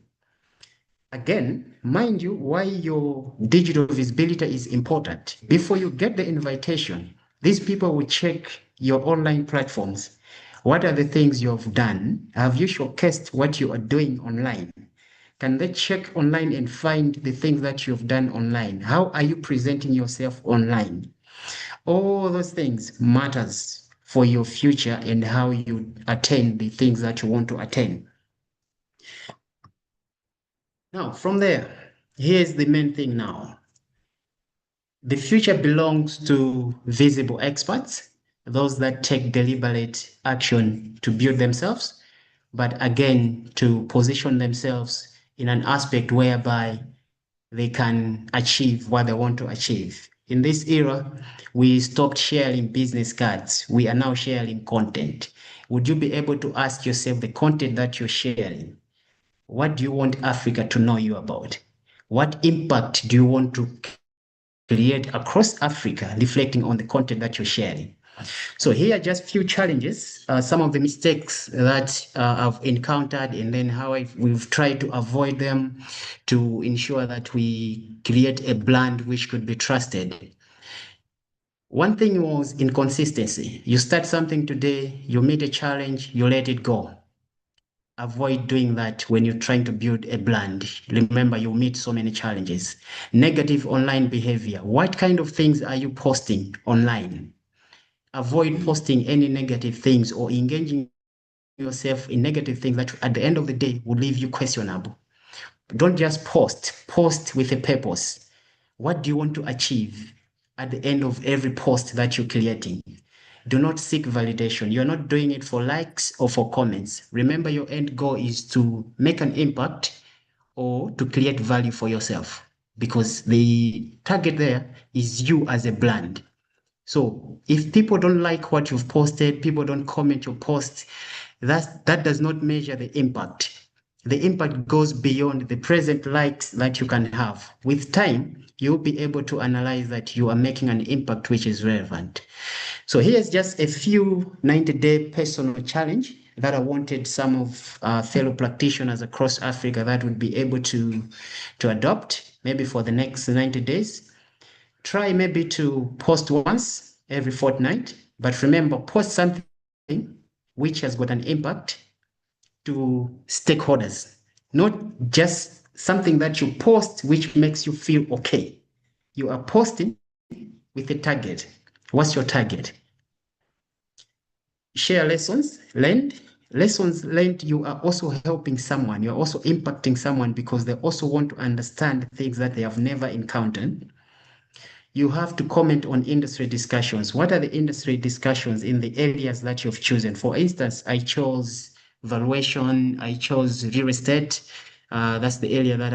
Speaker 4: Again, mind you, why your digital visibility is important. Before you get the invitation, these people will check your online platforms. What are the things you have done? Have you showcased what you are doing online? Can they check online and find the things that you've done online? How are you presenting yourself online? All those things matters for your future and how you attain the things that you want to attain. Now, from there, here's the main thing now. The future belongs to visible experts, those that take deliberate action to build themselves, but again, to position themselves in an aspect whereby they can achieve what they want to achieve. In this era, we stopped sharing business cards. We are now sharing content. Would you be able to ask yourself the content that you're sharing? What do you want Africa to know you about? What impact do you want to create across Africa, reflecting on the content that you're sharing? So here are just few challenges, some of the mistakes that I've encountered, and then how we've tried to avoid them to ensure that we create a brand which could be trusted. One thing was inconsistency. You start something today, you meet a challenge, you let it go. Avoid doing that when you're trying to build a brand. Remember, you meet so many challenges. Negative online behavior. What kind of things are you posting online? Avoid posting any negative things or engaging yourself in negative things that at the end of the day will leave you questionable. Don't just post with a purpose. What do you want to achieve at the end of every post that you're creating? Do not seek validation. You're not doing it for likes or for comments. Remember, your end goal is to make an impact or to create value for yourself, because the target there is you as a brand. So if people don't like what you've posted, people don't comment your post, that does not measure the impact. The impact goes beyond the present likes that you can have. With time, you'll be able to analyze that you are making an impact which is relevant. So here's just a few 90-day personal challenge that I wanted some of fellow practitioners across Africa that would be able to adopt maybe for the next 90 days. Try maybe to post once every fortnight, but remember, post something which has got an impact to stakeholders, not just something that you post which makes you feel okay. You are posting with a target. What's your target? Share lessons learned. Lessons learned, you are also helping someone. You're also impacting someone because they also want to understand things that they have never encountered. You have to comment on industry discussions. What are the industry discussions in the areas that you've chosen? For instance, I chose valuation, I chose real estate. That's the area that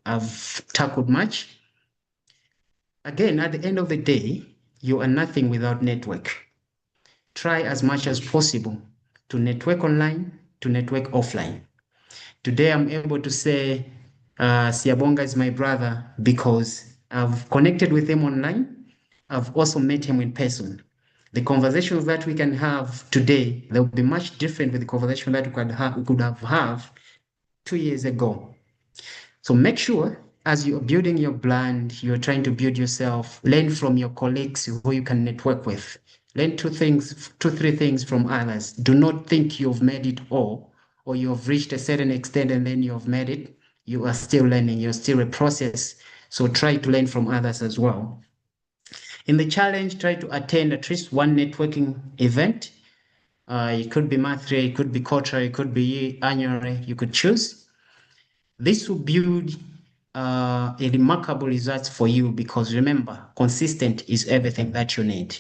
Speaker 4: I've tackled much. Again, at the end of the day, you are nothing without network. Try as much as possible to network online, to network offline. Today, I'm able to say Siyabonga is my brother because I've connected with him online. I've also met him in person. The conversations that we can have today, they'll be much different with the conversation that we could have 2 years ago. So make sure as you're building your brand, you're trying to build yourself, learn from your colleagues who you can network with. Learn two, three things from others. Do not think you've made it all or you've reached a certain extent and then you've made it. You are still learning, you're still a process. So try to learn from others as well. In the challenge, try to attend at least one networking event. It could be monthly, it could be quarterly, it could be annually, you could choose. This will build a remarkable results for you because remember, consistent is everything that you need.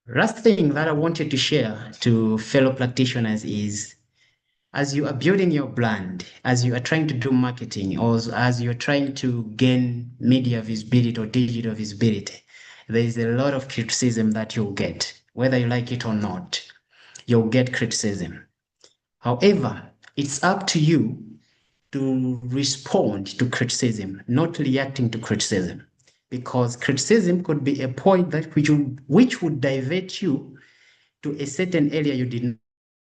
Speaker 4: Last thing that I wanted to share to fellow practitioners is as you are building your brand, as you are trying to do marketing, or as you're trying to gain media visibility or digital visibility, there is a lot of criticism that you'll get, whether you like it or not. You'll get criticism. However, it's up to you to respond to criticism, not reacting to criticism, because criticism could be a point that which would divert you to a certain area you did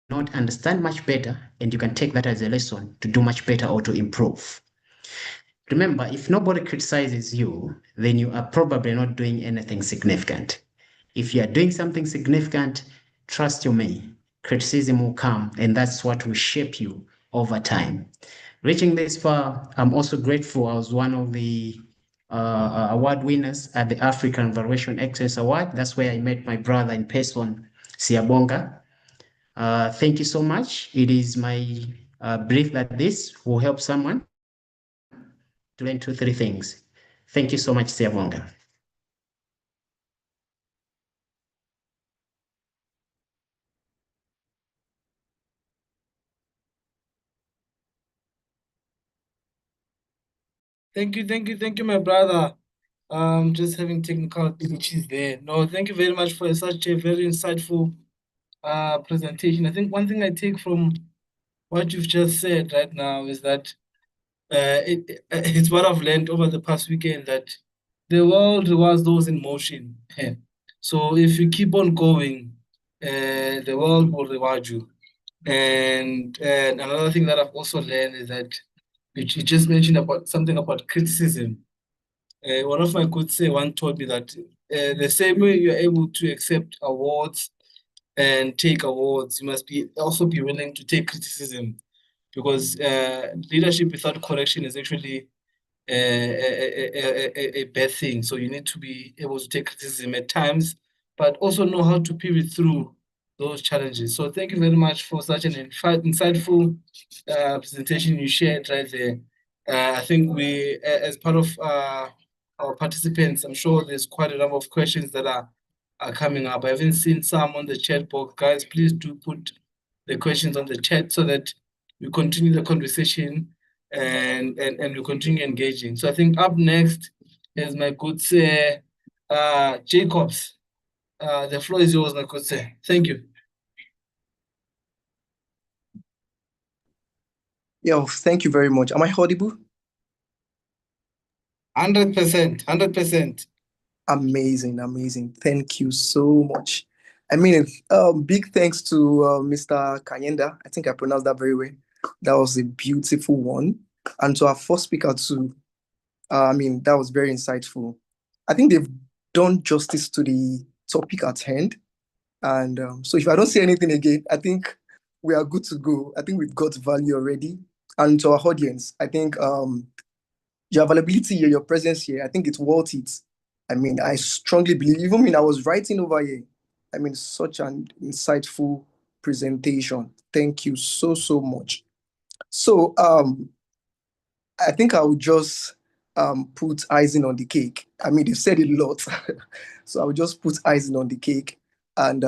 Speaker 4: not understand much better, and you can take that as a lesson to do much better or to improve. Remember, if nobody criticizes you, then you are probably not doing anything significant. If you are doing something significant, trust you me, criticism will come, and that's what will shape you over time. Reaching this far, I'm also grateful. I was one of the award winners at the African Valuation Excellence Award. That's where I met my brother in person, Siyabonga. Thank you so much. It is my belief that this will help someone to learn 2, 3 things. Thank you so much, Siyabonga.
Speaker 2: Thank you, my brother. Just having technical glitches there. No, thank you very much for such a very insightful presentation. I think one thing I take from what you've just said right now is that it's what I've learned over the past weekend that the world rewards those in motion. So if you keep on going, the world will reward you. And another thing that I've also learned is that you just mentioned about something about criticism. One of my could say one told me that the same way you're able to accept awards and take awards, you must also be willing to take criticism, because leadership without correction is actually a bad thing. So you need to be able to take criticism at times, but also know how to pivot through those challenges. So thank you very much for such an insightful presentation you shared right there. I think we, as part of our participants, I'm sure there's quite a number of questions that are coming up. I haven't seen some on the chat box. Guys, please do put the questions on the chat so that we continue the conversation and we continue engaging. So I think up next is my good sir, Jacobs. The floor is yours, my good sir. Thank you.
Speaker 5: Yeah, thank you very much. Am I audible?
Speaker 2: 100%, 100%.
Speaker 5: Amazing. Thank you so much. I mean, big thanks to Mr. Kanyenda. I think I pronounced that very well. That was a beautiful one. And to our first speaker too. That was very insightful. I think they've done justice to the topic at hand. And so if I don't say anything again, I think we are good to go. I think we've got value already. And to our audience, I think your availability here, your presence here, I think it's worth it. I mean, I strongly believe, even when I was writing over here, I mean, such an insightful presentation. Thank you so, so much. So I think I would just put icing on the cake. I mean, they've said it a lot. So I will just put icing on the cake. And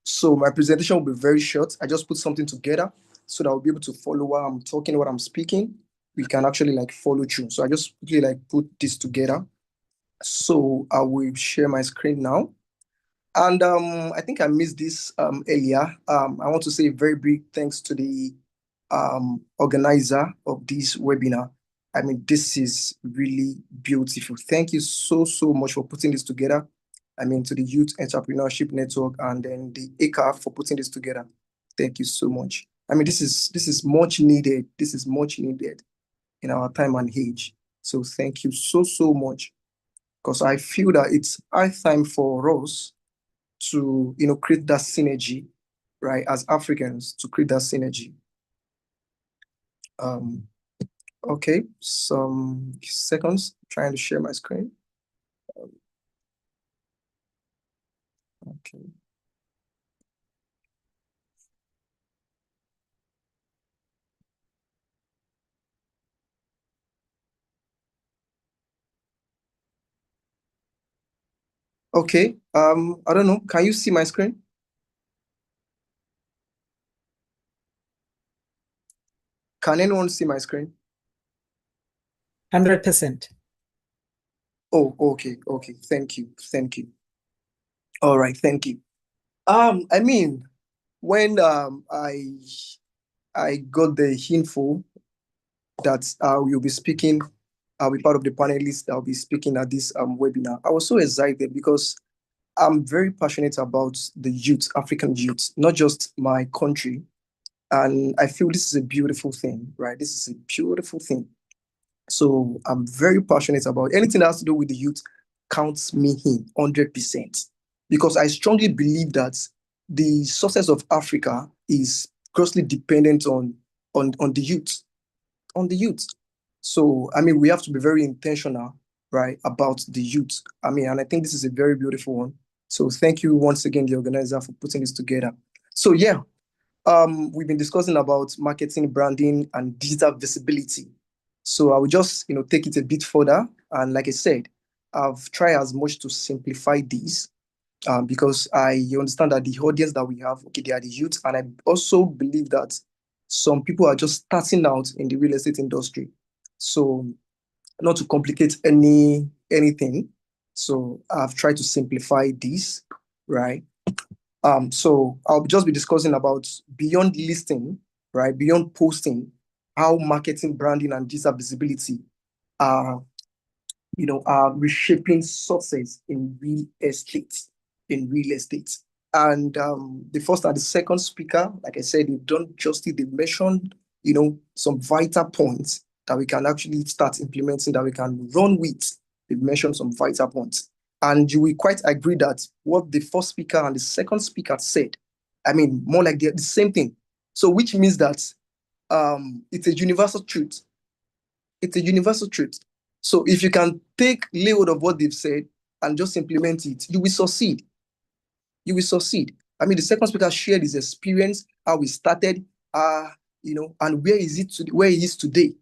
Speaker 5: so my presentation will be very short. I just put something together so that I'll be able to follow what I'm talking, what I'm speaking. We can actually like follow through. So I just quickly like put this together. So I will share my screen now. And I think I missed this earlier. I want to say a very big thanks to the organizer of this webinar. I mean, this is really beautiful. Thank you so, so much for putting this together. I mean, to the Youth Entrepreneurship Network and then the ACAF for putting this together. Thank you so much. I mean, this is much needed. This is much needed in our time and age. So thank you so, so much. Because I feel that it's high time for us to, create that synergy, right? As Africans, to create that synergy. Okay, some seconds, trying to share my screen. Okay. Okay, I don't know. Can you see my screen? Can anyone see my screen?
Speaker 1: 100%.
Speaker 5: Oh, okay. Thank you. All right, thank you. I mean, when I got the info that we'll be speaking, I'll be part of the panelists that will be speaking at this webinar, I was so excited because I'm very passionate about the youth, African youth, not just my country. And I feel this is a beautiful thing, right? This is a beautiful thing. So I'm very passionate about anything that has to do with the youth counts me in 100%. Because I strongly believe that the success of Africa is grossly dependent on the youth, on the youth. So, I mean, we have to be very intentional, right, about the youth. I mean, and I think this is a very beautiful one. So thank you once again, the organizer, for putting this together. So yeah, we've been discussing about marketing, branding, and digital visibility. So I will just, take it a bit further. And like I said, I've tried as much to simplify this because I understand that the audience that we have, okay, they are the youth. And I also believe that some people are just starting out in the real estate industry. So not to complicate anything. So I've tried to simplify this, right? So I'll just be discussing about beyond listing, right? Beyond posting, how marketing, branding, and digital visibility are, are reshaping success in real estate. And the first and the second speaker, like I said, they've done justice. They've mentioned, some vital points that we can actually start implementing, that we can run with. They've mentioned some vital points. And you will quite agree that what the first speaker and the second speaker said, I mean, more like the same thing. So which means that it's a universal truth. It's a universal truth. So if you can lay hold of what they've said and just implement it, you will succeed. You will succeed. I mean, the second speaker shared his experience, how he started, and where he is today.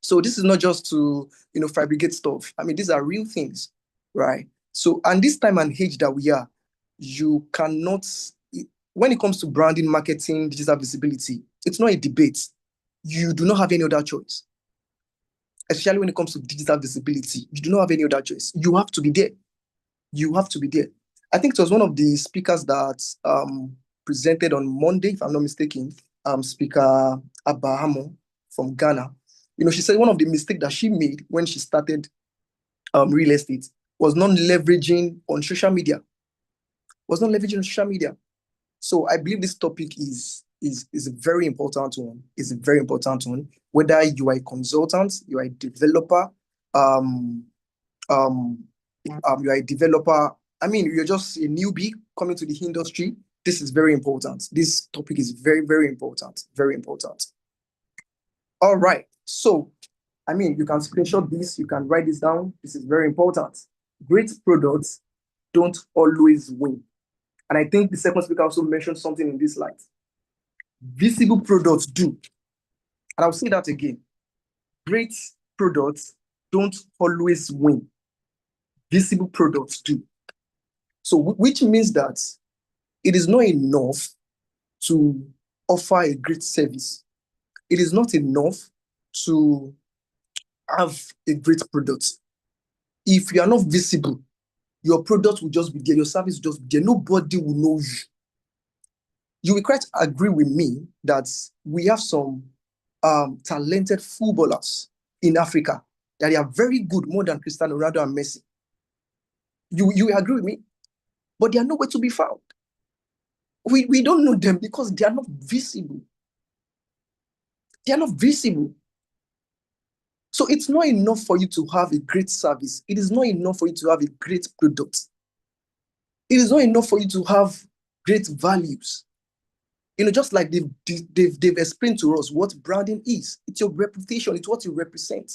Speaker 5: So this is not just to, fabricate stuff. I mean, these are real things, right? So, and this time and age that we are, you cannot, when it comes to branding, marketing, digital visibility, it's not a debate. You do not have any other choice. Especially when it comes to digital visibility, you do not have any other choice. You have to be there. You have to be there. I think it was one of the speakers that presented on Monday, if I'm not mistaken, Speaker Abahamo from Ghana. She said one of the mistakes that she made when she started real estate was not leveraging on social media. So I believe this topic is a very important one. It's a very important one. Whether you are a consultant, you are a developer, you are a developer, I mean, you're just a newbie coming to the industry, this is very important. This topic is very, very important. Very important. All right. So, I mean, you can screenshot this, you can write this down. This is very important. Great products don't always win. And I think the second speaker also mentioned something in this light. Visible products do. And I'll say that again. Great products don't always win. Visible products do. So, which means that it is not enough to offer a great service. It is not enough to have a great product. If you are not visible, your product will just be there, your service will just be there. Nobody will know you. You will quite agree with me that we have some talented footballers in Africa that they are very good, more than Cristiano Ronaldo and Messi. You will agree with me? But they are nowhere to be found. We don't know them because they are not visible. They are not visible. So it's not enough for you to have a great service. It is not enough for you to have a great product. It is not enough for you to have great values. You know, just like they've explained to us what branding is. It's your reputation. It's what you represent.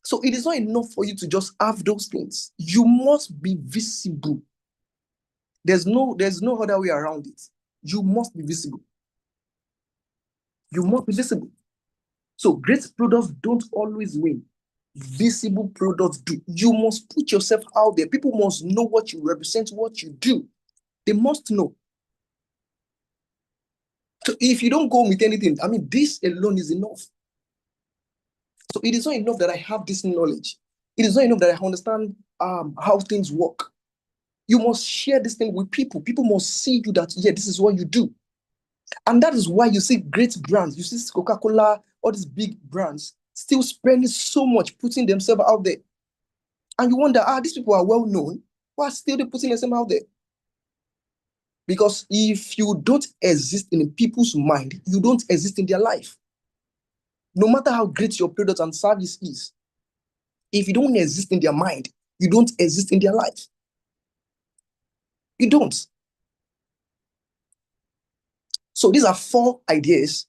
Speaker 5: So it is not enough for you to just have those things. You must be visible. There's no other way around it. You must be visible. You must be visible. So great products don't always win. Visible products do. You must put yourself out there. People must know what you represent, what you do. They must know. So if you don't go with anything, I mean, this alone is enough. So it is not enough that I have this knowledge. It is not enough that I understand how things work. You must share this thing with people. People must see you that, yeah, this is what you do. And that is why you see great brands. You see Coca-Cola, all these big brands still spending so much, putting themselves out there. And you wonder, these people are well known. Why still they putting themselves out there? Because if you don't exist in people's mind, you don't exist in their life. No matter how great your product and service is, if you don't exist in their mind, you don't exist in their life. You don't. So these are 4 ideas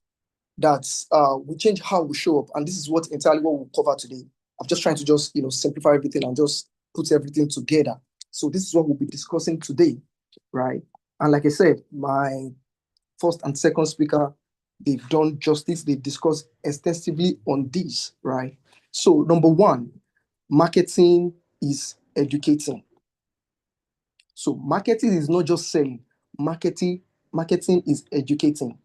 Speaker 5: that will change how we show up. And this is what entirely what we'll cover today. I'm just trying to just, simplify everything and just put everything together. So this is what we'll be discussing today, right? And like I said, my first and second speaker, they've done justice. They've discussed extensively on this, right? So number 1, marketing is educating. So marketing is not just selling. Marketing is educating.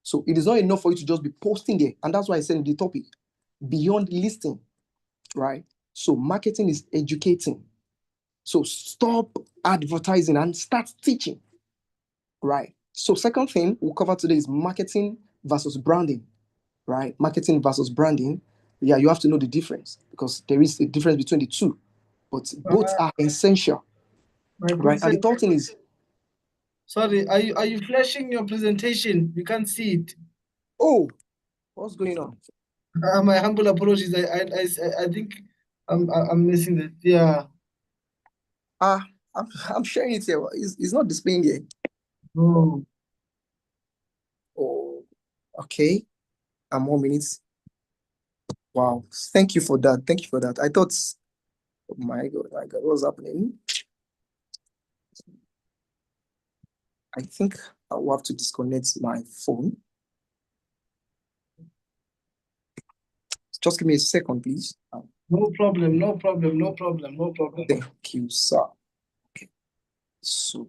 Speaker 5: So it is not enough for you to just be posting there. And that's why I said in the topic, beyond listing, right? So marketing is educating. So stop advertising and start teaching, right? So second thing we'll cover today is marketing versus branding, right? Marketing versus branding. Yeah, you have to know the difference because there is a difference between the two, but both are essential, right? And the third thing is,
Speaker 2: sorry, are you flashing your presentation? We can't see it.
Speaker 5: oh, what's going on?
Speaker 2: My humble apologies. I think I'm missing it. Yeah.
Speaker 5: I'm sharing it here. It's not displaying here.
Speaker 2: Oh.
Speaker 5: Oh, okay. 1 minute. Wow. Thank you for that. Thank you for that. I thought, oh my God, what's happening? I think I will have to disconnect my phone. Just give me a second, please.
Speaker 2: No problem, no problem, no problem, no problem.
Speaker 5: Thank you, sir. Okay. So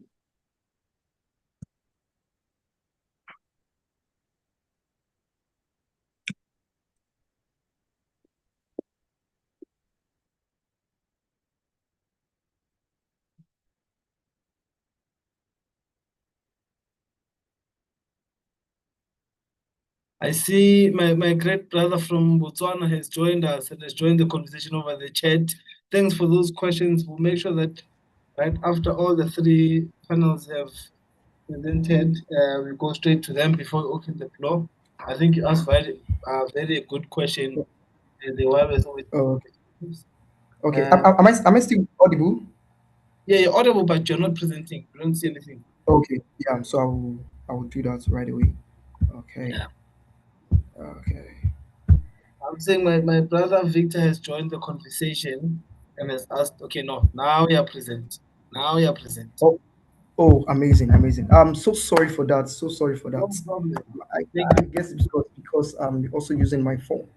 Speaker 2: I see my great brother from Botswana has joined us and has joined the conversation over the chat. Thanks for those questions. We'll make sure that right after all the 3 panels have presented, we go straight to them before we open the floor. I think you asked very good question. The
Speaker 5: okay. Am I still audible?
Speaker 2: Yeah, you're audible, but you're not presenting. You don't see anything.
Speaker 5: Okay, yeah. So I will do that right away. Okay,
Speaker 2: Yeah.
Speaker 5: okay.
Speaker 2: I'm saying my brother Victor has joined the conversation and has asked, okay, no, now you're present. Now you're present.
Speaker 5: Oh, oh, amazing, amazing. I'm so sorry for that. So sorry for
Speaker 2: No
Speaker 5: that.
Speaker 2: problem.
Speaker 5: I,
Speaker 2: Take
Speaker 5: I
Speaker 2: it.
Speaker 5: guess it's because I'm also using my phone.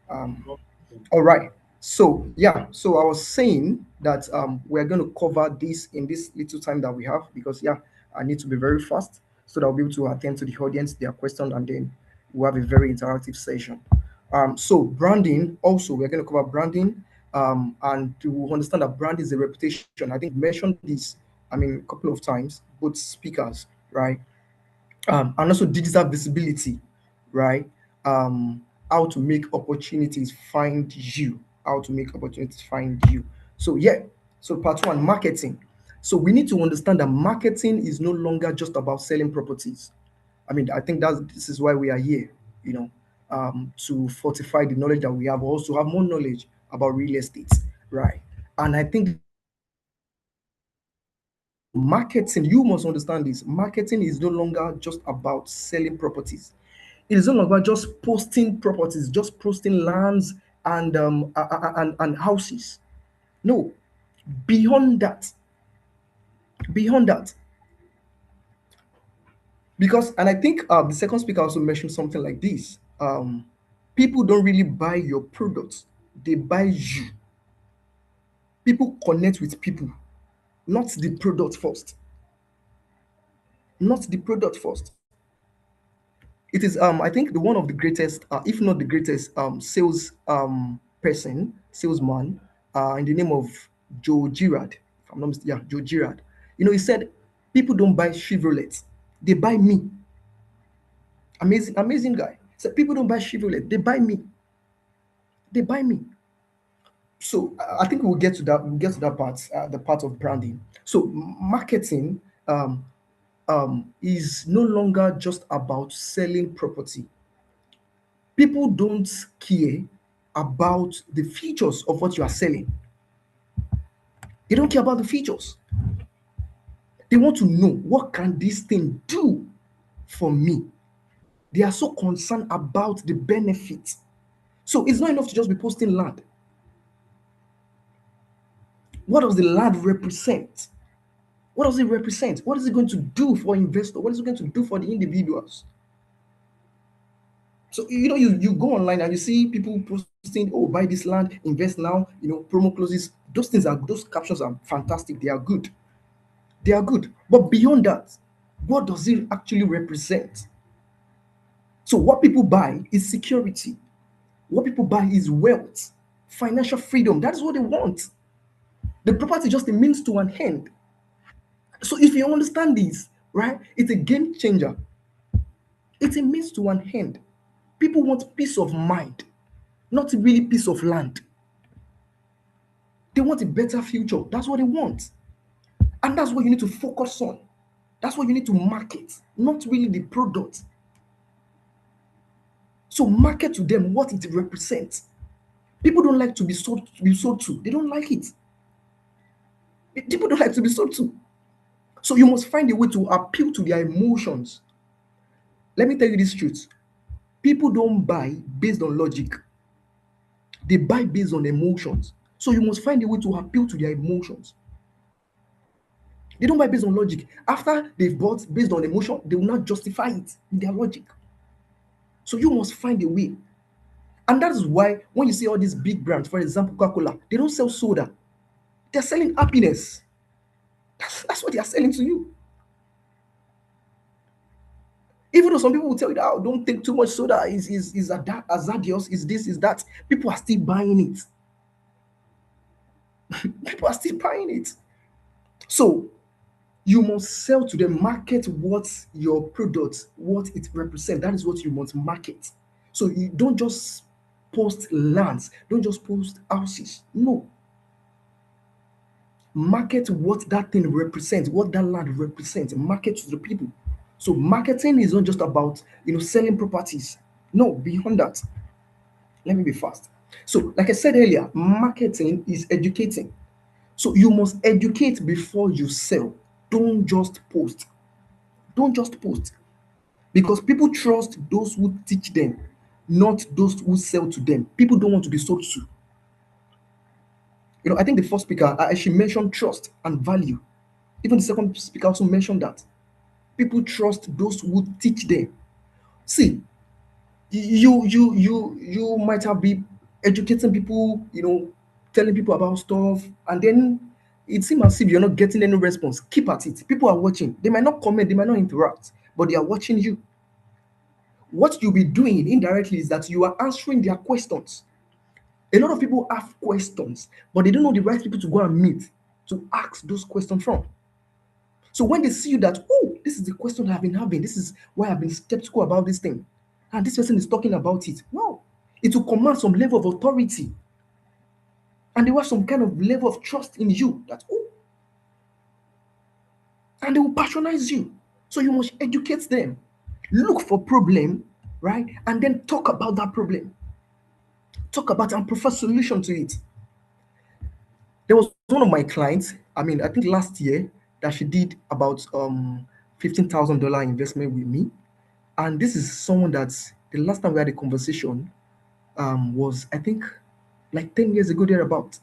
Speaker 5: Um,
Speaker 2: No problem.
Speaker 5: all right. So yeah, so I was saying that we're going to cover this in this little time that we have because yeah, I need to be very fast so that I'll be able to attend to the audience, their questions, and then we'll have a very interactive session. So branding, also we're going to cover branding, and to understand that brand is a reputation. I think we mentioned this, I mean, a couple of times, both speakers, right? And also digital visibility, right? How to make opportunities find you, how to make opportunities find you. So yeah, so part one, marketing. So we need to understand that marketing is no longer just about selling properties. I mean, I think this is why we are here, you know, to fortify the knowledge that we have, also have more knowledge about real estate, right? And I think this is why we are here. So marketing, you must understand this. Marketing is no longer just about selling properties. It is no longer just posting properties, just posting lands and houses. No, beyond that, beyond that, because and I think the second speaker also mentioned something like this. People don't really buy your products; they buy you. People connect with people, not the product first. Not the product first. It is I think the one of the greatest, if not the greatest, sales salesman, in the name of Joe Girard. If I'm not mistaken, yeah, Joe Girard. You know, he said, "People don't buy Chevrolets; they buy me." Amazing, amazing guy. He said, "People don't buy Chevrolet; they buy me. They buy me." So I think we'll get to that. We'll get to that part, the part of branding. So marketing is no longer just about selling property. People don't care about the features of what you are selling. They don't care about the features. They want to know, what can this thing do for me? They are so concerned about the benefits. So it's not enough to just be posting land. What does the land represent? What does it represent? What is it going to do for investor? What is it going to do for the individuals? So you go online and you see people posting, "Oh, buy this land, invest now." Promo closes. Those captions are fantastic. They are good. They are good. But beyond that, what does it actually represent? So what people buy is security. What people buy is wealth, financial freedom. That is what they want. The property is just a means to an end. So if you understand this, right, it's a game changer. It's a means to an end. People want peace of mind, not really piece of land. They want a better future. That's what they want. And that's what you need to focus on. That's what you need to market, not really the product. So market to them what it represents. People don't like to be sold to. They don't like it. People don't like to be sold to. So you must find a way to appeal to their emotions. Let me tell you this truth. People don't buy based on logic. They buy based on emotions. So you must find a way to appeal to their emotions. They don't buy based on logic. After they've bought based on emotion, they will not justify it with their logic. So you must find a way. And that is why when you see all these big brands, for example, Coca-Cola, they don't sell soda. They're selling happiness. That's what they are selling to you. Even though some people will tell you that, "Oh, don't take too much soda, is hazardous, is this, is that." People are still buying it. People are still buying it. So you must sell to them, market what your product, what it represents. That is what you must market. So you don't just post lands, don't just post houses. No, market what that thing represents, what that land represents. Market to the people. So marketing is not just about selling properties. No, beyond that. Let me be fast. So, like I said earlier, marketing is educating. So you must educate before you sell. Don't just post. Don't just post. Because people trust those who teach them, not those who sell to them. People don't want to be sold to. I think the first speaker, she mentioned trust and value. Even the second speaker also mentioned that. People trust those who teach them. See, you might have been educating people, telling people about stuff, and then it seems as if you're not getting any response. Keep at it. People are watching. They might not comment, they might not interact, but they are watching you. What you'll be doing indirectly is that you are answering their questions. A lot of people have questions, but they don't know the right people to go and meet to ask those questions from. So when they see you that, oh, this is the question I've been having, this is why I've been skeptical about this thing, and this person is talking about it, wow, it will command some level of authority, and they will have some kind of level of trust in you that, oh, and they will patronize you. So you must educate them. Look for problem, right? And then talk about that problem. Talk about and prefer solution to it. There was one of my clients, I think last year, that she did about $15,000 investment with me. And this is someone that the last time we had a conversation was, I think, like 10 years ago, thereabout.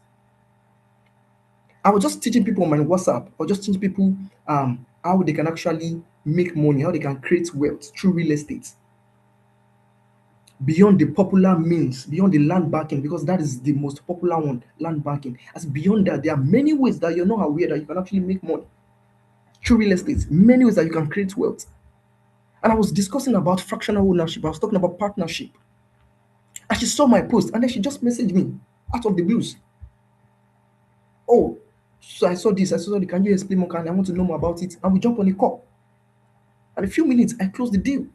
Speaker 5: I was just teaching people on my WhatsApp, or just teaching people how they can actually make money, how they can create wealth through real estate. Beyond the popular means, beyond the land banking, because that is the most popular one, land banking. As beyond that, there are many ways that you're not aware that you can actually make money through real estate, many ways that you can create wealth. And I was discussing about fractional ownership, I was talking about partnership. And she saw my post, and then she just messaged me out of the blues. Oh, so I saw this, can you explain more? I want to know more about it. And we jump on a call. And in a few minutes, I closed the deal.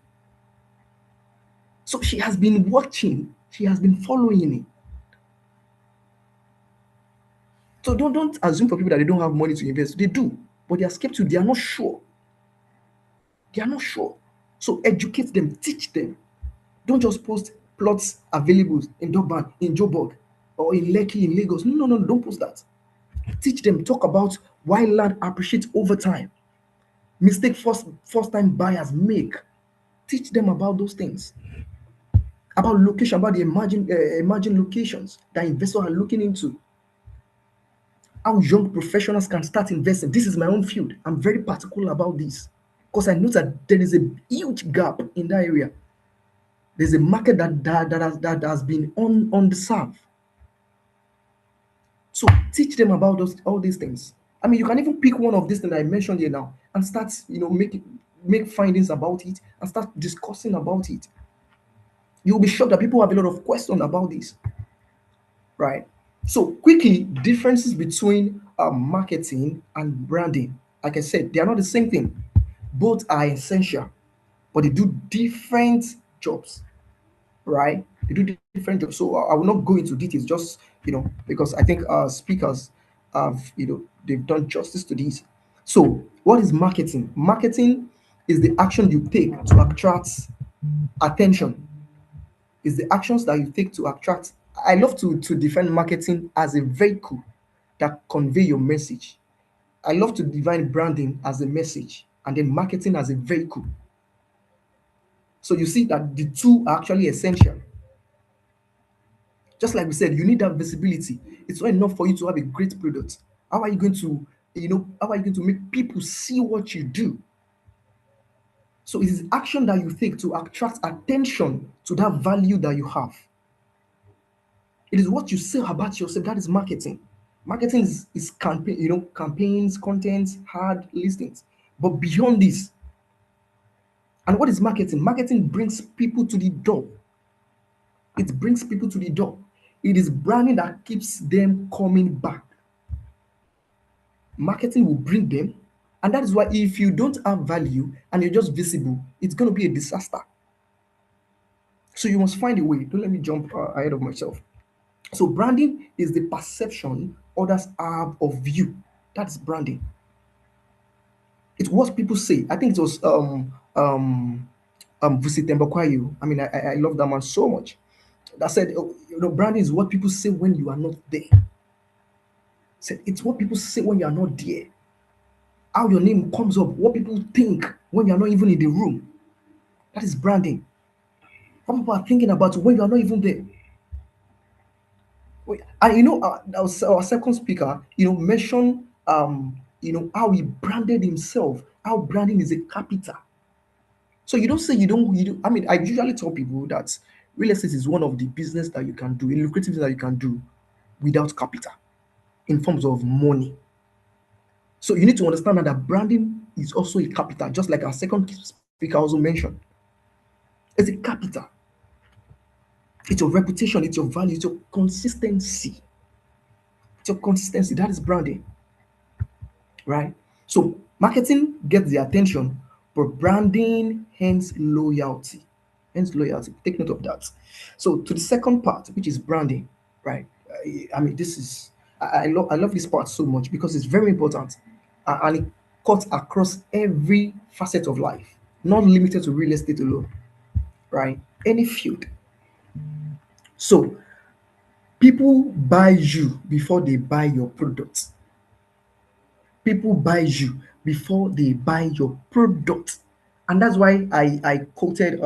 Speaker 5: So she has been watching, she has been following it. So don't assume for people that they don't have money to invest. They do, but they are skeptical. They are not sure. They are not sure. So educate them, teach them. Don't just post plots available in Durban, in Joburg, or in Lekki, in Lagos. No, don't post that. Teach them, talk about why land appreciates over time. Mistake first time buyers make. Teach them about those things. About location, about the emerging locations that investors are looking into. How young professionals can start investing. This is my own field. I'm very particular about this because I know that there is a huge gap in that area. There's a market that has been underserved. So teach them about all these things. You can even pick one of these things that I mentioned here now and start, make findings about it and start discussing about it. You'll be shocked that people have a lot of questions about this, right? So quickly, differences between marketing and branding. Like I said, they are not the same thing. Both are essential, but they do different jobs, right? They do different jobs. So I will not go into details, just because I think speakers have they've done justice to this. So what is marketing? Marketing is the action you take to attract attention. Is the actions that you take to attract. I love to define marketing as a vehicle that convey your message. I love to define branding as a message and then marketing as a vehicle. So you see that the two are actually essential. Just like we said, you need that visibility. It's not enough for you to have a great product. How are you going to, how are you going to make people see what you do? So it is action that you take to attract attention to that value that you have. It is what you say about yourself. That is marketing. Marketing is campaign, campaigns, contents, hard listings. But beyond this, and what is marketing? Marketing brings people to the door. It brings people to the door. It is branding that keeps them coming back. Marketing will bring them, and that is why if you don't have value and you're just visible, it's going to be a disaster. So you must find a way. Don't let me jump ahead of myself. So branding is the perception others have of you. That's branding. It's what people say. I think it was Vusi Tembakwayo. I love that man so much. That said, branding is what people say when you are not there. Said it's what people say when you are not there. How your name comes up, what people think when you are not even in the room. That is branding. What people are thinking about when you are not even there. And our second speaker, mentioned how he branded himself, how branding is a capital. So you don't say you don't, I mean, I usually tell people that real estate is one of the business that you can do, a lucrative business that you can do without capital in forms of money. So you need to understand that branding is also a capital, just like our second speaker also mentioned. It's a capital. It's your reputation, it's your value, it's your consistency. It's your consistency. That is branding, right? So marketing gets the attention, but branding hence loyalty. Hence loyalty. Take note of that. So to the second part, which is branding, right? I mean, this is I love this part so much because it's very important, and it cuts across every facet of life, not limited to real estate alone, right? Any field. So people buy you before they buy your products. People buy you before they buy your product. And that's why I quoted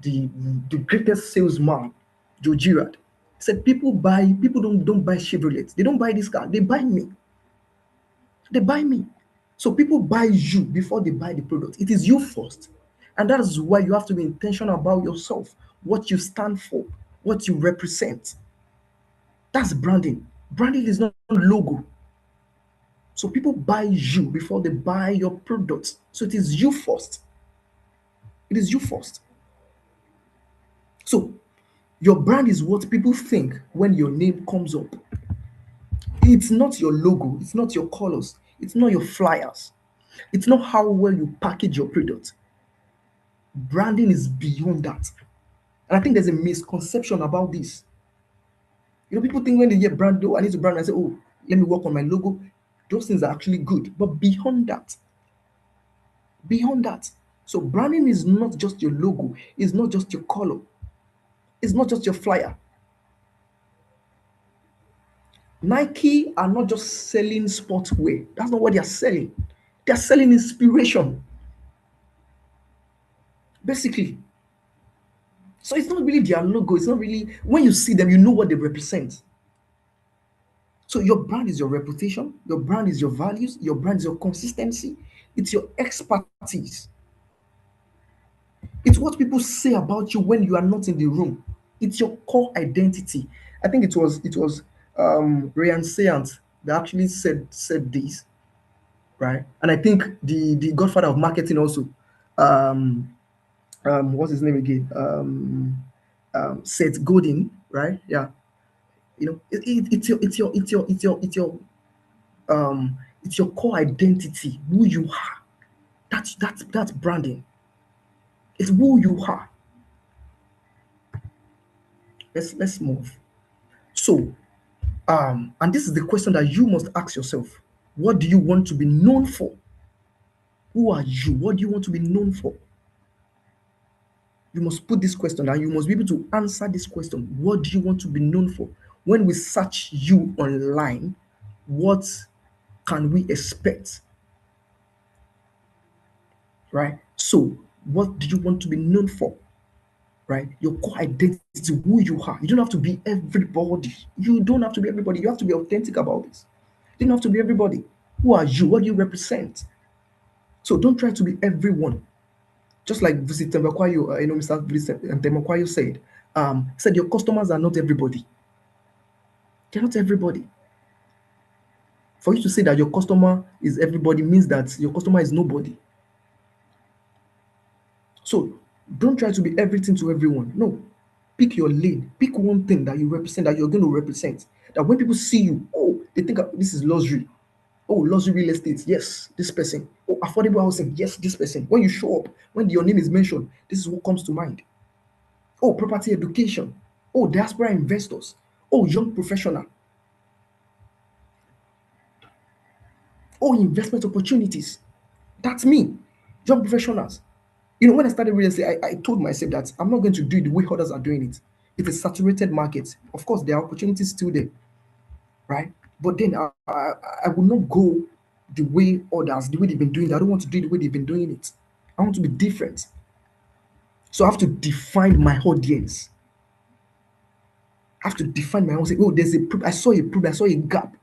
Speaker 5: the greatest salesman, Joe Girard. He said people don't buy Chevrolet. They don't buy this car, they buy me. They buy me. So people buy you before they buy the product. It is you first. And that is why you have to be intentional about yourself, what you stand for, what you represent. That's branding. Branding is not logo. So people buy you before they buy your products. So it is you first. It is you first. So your brand is what people think when your name comes up. It's not your logo, it's not your colors, it's not your flyers, it's not how well you package your product. Branding is beyond that. And I think there's a misconception about this. People think when they hear brand, oh, I need to brand, I say, oh, let me work on my logo. Those things are actually good. But beyond that, so branding is not just your logo, it's not just your color, it's not just your flyer. Nike are not just selling sportswear. That's not what they are selling. They are selling inspiration, basically. So it's not really their logo. It's not really, when you see them, you know what they represent. So your brand is your reputation, your brand is your values, your brand is your consistency, it's your expertise. It's what people say about you when you are not in the room. It's your core identity. I think it was Ryan Seant that actually said this, right? And I think the godfather of marketing also, um, what's his name again? Seth Godin, right? Yeah, it's your core identity, who you are. That's branding. It's who you are. Let's move. So, and this is the question that you must ask yourself: what do you want to be known for? Who are you? What do you want to be known for? You must put this question and you must be able to answer this question. What do you want to be known for? When we search you online, what can we expect? Right? So, what do you want to be known for? Right? Your core identity, who you are. You don't have to be everybody. You don't have to be everybody. You have to be authentic about this. You don't have to be everybody. Who are you? What do you represent? So don't try to be everyone. Just like Visit Tembakwayo, Mr. Visit Tembakwayo said your customers are not everybody. They're not everybody. For you to say that your customer is everybody means that your customer is nobody. So don't try to be everything to everyone. No. Pick your lane. Pick one thing that you represent, that you're going to represent. That when people see you, oh, they think this is luxury. Oh, luxury real estate. Yes, this person. Oh, affordable housing. Yes, this person. When you show up, when your name is mentioned, this is what comes to mind. Oh, property education. Oh, diaspora investors. Oh, young professional. Oh, investment opportunities. That's me. Young professionals. When I started real estate, I told myself that I'm not going to do it the way others are doing it. It's a saturated market. Of course, there are opportunities still there, right? But then I will not go the way others, the way they've been doing it. I don't want to do it the way they've been doing it. I want to be different. So I have to define my audience. I have to define my own. Say, oh, I saw a gap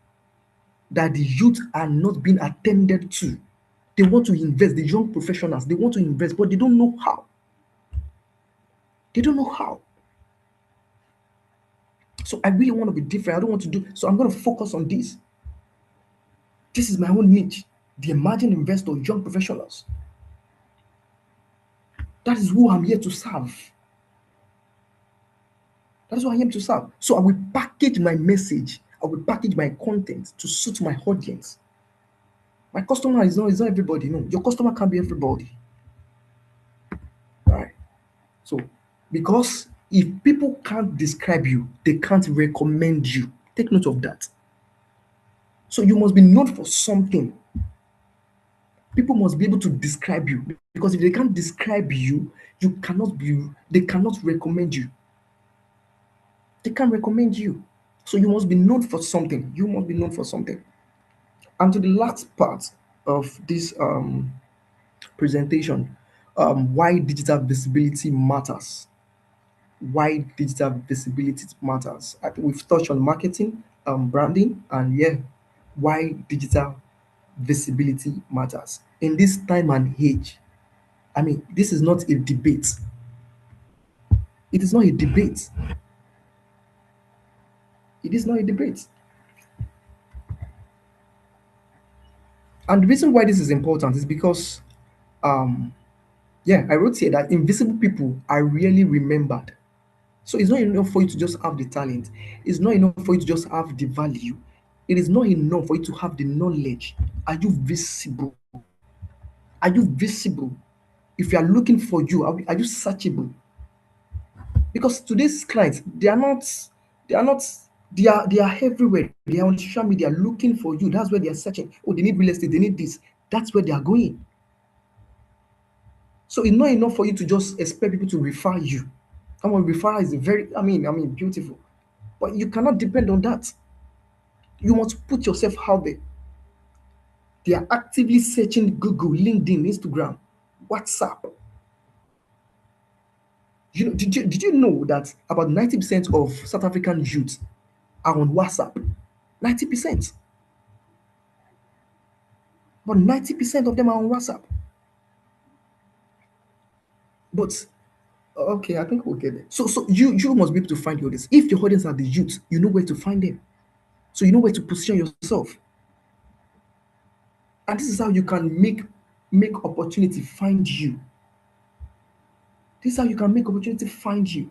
Speaker 5: that the youth are not being attended to. They want to invest, the young professionals, they want to invest, but they don't know how. They don't know how. So I really want to be different. I don't want to do, so I'm going to focus on this. This is my own niche. The emerging investor, young professionals. That is who I'm here to serve. That's who I am to serve. So I will package my message, I will package my content to suit my audience. My customer is not everybody. No, your customer can't be everybody. All right. So, because if people can't describe you, they can't recommend you. Take note of that. So you must be known for something. People must be able to describe you, because if they can't describe you, they cannot recommend you. They can't recommend you. So you must be known for something. You must be known for something. And to the last part of this presentation, why digital visibility matters. Why digital visibility matters. I think we've touched on marketing, branding, and why digital visibility matters. In this time and age, I mean, this is not a debate. It is not a debate. It is not a debate. And the reason why this is important is because, I wrote here that invisible people are rarely remembered. So it's not enough for you to just have the talent. It's not enough for you to just have the value. It is not enough for you to have the knowledge. Are you visible? Are you visible? If you are looking for you, are you searchable? Because today's clients, they are not, they are everywhere. They are on social media looking for you. That's where they are searching. Oh, they need real estate, they need this. That's where they are going. So it's not enough for you to just expect people to refer you. Come on, referral is beautiful. But you cannot depend on that. You must put yourself out there. They are actively searching Google, LinkedIn, Instagram, WhatsApp. Did you know that about 90% of South African youth are on WhatsApp? 90%. But 90% of them are on WhatsApp. But okay, I think we'll get it. So you must be able to find your audience. If your audience are the youth, you know where to find them. So you know where to position yourself. And this is how you can make opportunity find you. This is how you can make opportunity find you.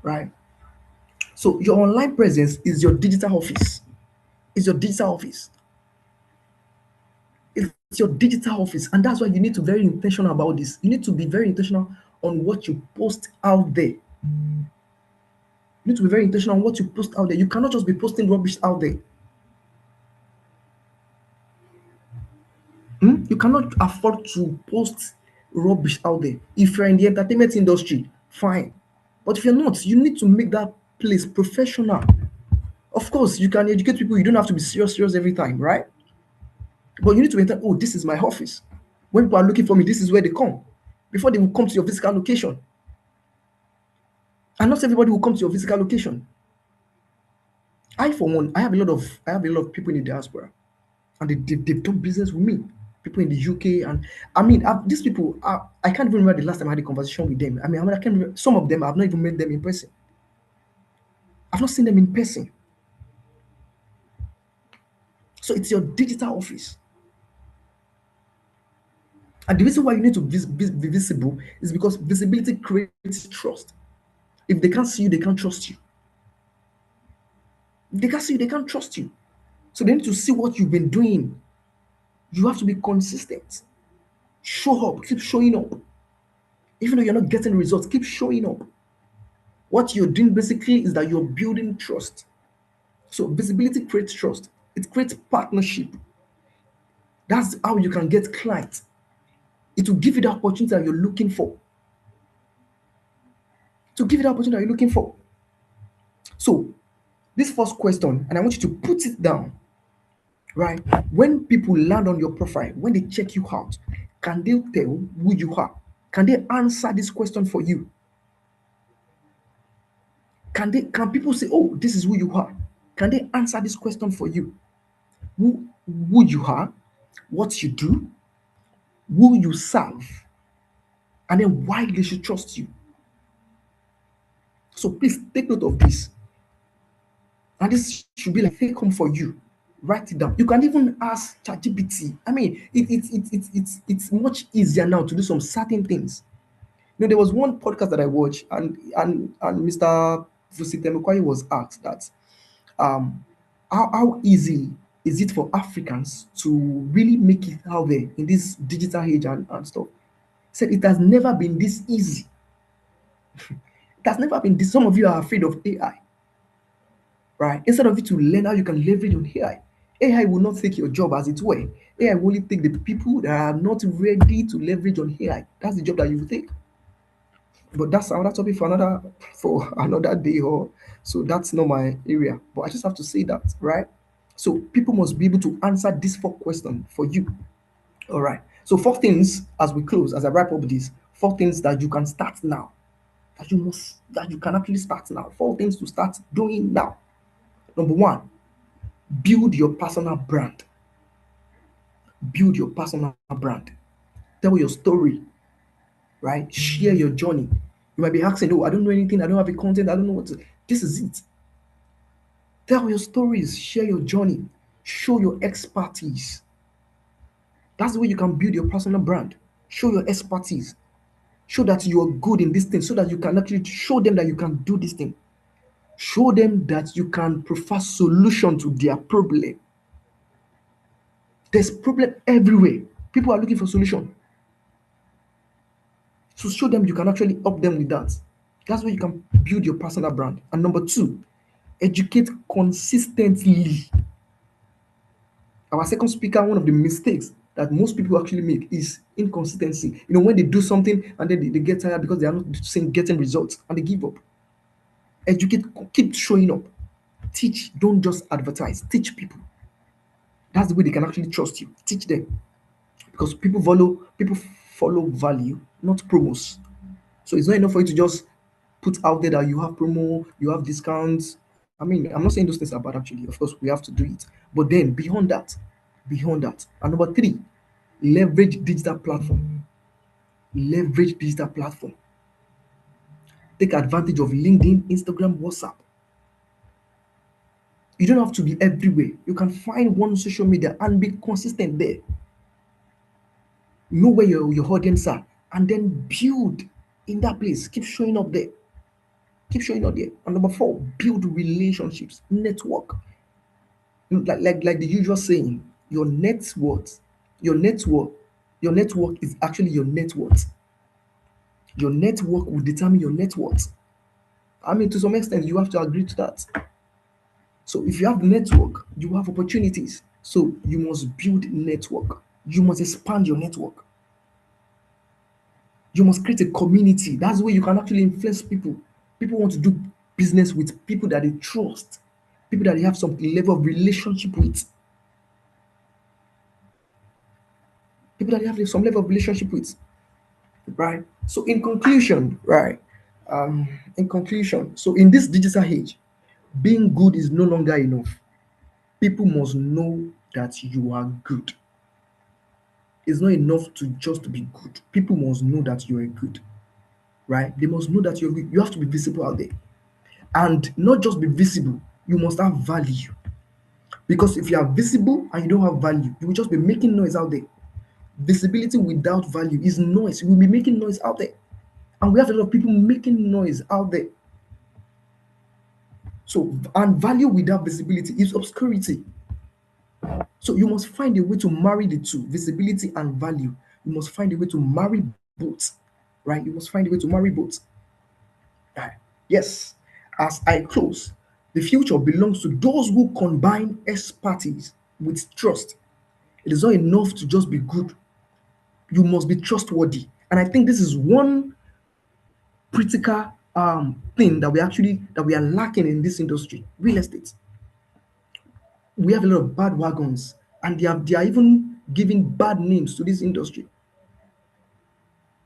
Speaker 5: Right? So your online presence is your digital office. It's your digital office. It's your digital office. And that's why you need to be very intentional about this. You need to be very intentional on what you post out there. You need to be very intentional on what you post out there. You cannot just be posting rubbish out there. You cannot afford to post rubbish out there. If you're in the entertainment industry, fine. But if you're not, you need to make that place professional. Of course, you can educate people. You don't have to be serious every time, right? But you need to enter, oh, this is my office. When people are looking for me, this is where they come. Before they will come to your physical location. And not everybody will come to your physical location. For one, I have a lot of people in the diaspora. And they've done business with me. People in the UK. And I mean, these people, I can't even remember the last time I had a conversation with them. I can't remember. Some of them, I've not even met them in person. I've not seen them in person. So it's your digital office. And the reason why you need to be visible is because visibility creates trust. If they can't see you, they can't trust you. If they can't see you, they can't trust you. So they need to see what you've been doing. You have to be consistent. Show up, keep showing up. Even though you're not getting results, keep showing up. What you're doing basically is that you're building trust. So visibility creates trust. It creates partnership. That's how you can get clients. It will give you the opportunity that you're looking for. To give you the opportunity that you're looking for. So This first question, and I want you to put it down, right? When people land on your profile, when they check you out, can they tell who you are? Can they answer this question for you? Can people say, oh, this is who you are? Can they answer this question for you? Who you are, what you do, who you serve, and then why they should trust you. So please take note of this. And this should be like take home for you. Write it down. You can even ask ChatGPT. I mean, it's much easier now to do some certain things. You know, there was one podcast that I watched, and Mr. Fusitemekwayi was asked that um how easy is it for Africans to really make it out there in this digital age and stuff. He said it has never been this easy. It has never been this. Some of you are afraid of AI, right? Instead of you to learn how you can leverage on AI will not take your job as it were. AI will only take the people that are not ready to leverage on AI. That's the job that you will take. But that's another topic for another day, or so that's not my area. But I just have to say that, right? So people must be able to answer this 4 questions for you. All right. So 4 things as we close, as I wrap up this, 4 things that you can start now, that you can actually start now. 4 things to start doing now. Number 1, build your personal brand. Build your personal brand. Tell your story, right? Share your journey. You might be asking, oh, I don't know anything. I don't have a content. I don't know what to. This is it. Tell your stories. Share your journey. Show your expertise. That's the way you can build your personal brand. Show your expertise. Show that you are good in this thing so that you can actually show them that you can do this thing. Show them that you can provide solution to their problem. There's problem everywhere. People are looking for solution. So show them you can actually help them with that. That's where you can build your personal brand. And number 2, educate consistently. Our second speaker, one of the mistakes that most people actually make is inconsistency. You know, when they do something and then they get tired because they are not getting results and they give up. Educate, keep showing up. Teach, don't just advertise. Teach people. That's the way they can actually trust you. Teach them. Because people follow value, not promos. So it's not enough for you to just put out there that you have promo, you have discounts. I mean, I'm not saying those things are bad actually. Of course, we have to do it. But then beyond that, and number 3, leverage digital platform. Leverage digital platform. Take advantage of LinkedIn, Instagram, WhatsApp. You don't have to be everywhere. You can find one social media and be consistent there. Know where your audience are and then build in that place. Keep showing up there. Keep showing up there. And number 4, build relationships, network. Like the usual saying, your net worth is actually your net worth. Your network will determine your net worth. I mean, to some extent, you have to agree to that. So if you have network, you have opportunities. So you must build network. You must expand your network. You must create a community. That's the way you can actually influence people. People want to do business with people that they trust, people that they have some level of relationship with. People that they have some level of relationship with. Right? So in conclusion, so in this digital age, being good is no longer enough. People must know that you are good. It's not enough to just be good. People must know that you are good, right? They must know that you're good. You have to be visible out there. And not just be visible, you must have value. Because if you are visible and you don't have value, you will just be making noise out there. Visibility without value is noise. You will be making noise out there. And we have a lot of people making noise out there. So, and value without visibility is obscurity. So you must find a way to marry the two, visibility and value. You must find a way to marry both, right? You must find a way to marry both. Right. Yes. As I close, the future belongs to those who combine expertise with trust. It is not enough to just be good. You must be trustworthy. And I think this is one critical thing that we are lacking in this industry, real estate. We have a lot of bad wagons, and they are even giving bad names to this industry.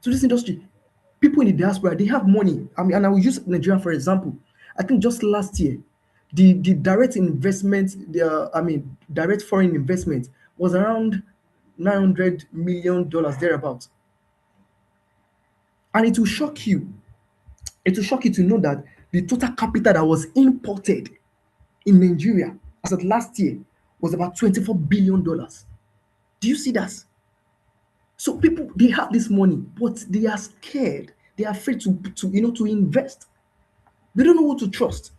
Speaker 5: To this industry, people in the diaspora, they have money. I mean, and I will use Nigeria for example. I think just last year, the direct investment, direct foreign investment was around $900 million thereabouts. And it will shock you. It will shock you to know that the total capital that was imported in Nigeria as of last year was about $24 billion. Do you see that? So people, they have this money, but they are scared. They are afraid to invest. They don't know who to trust.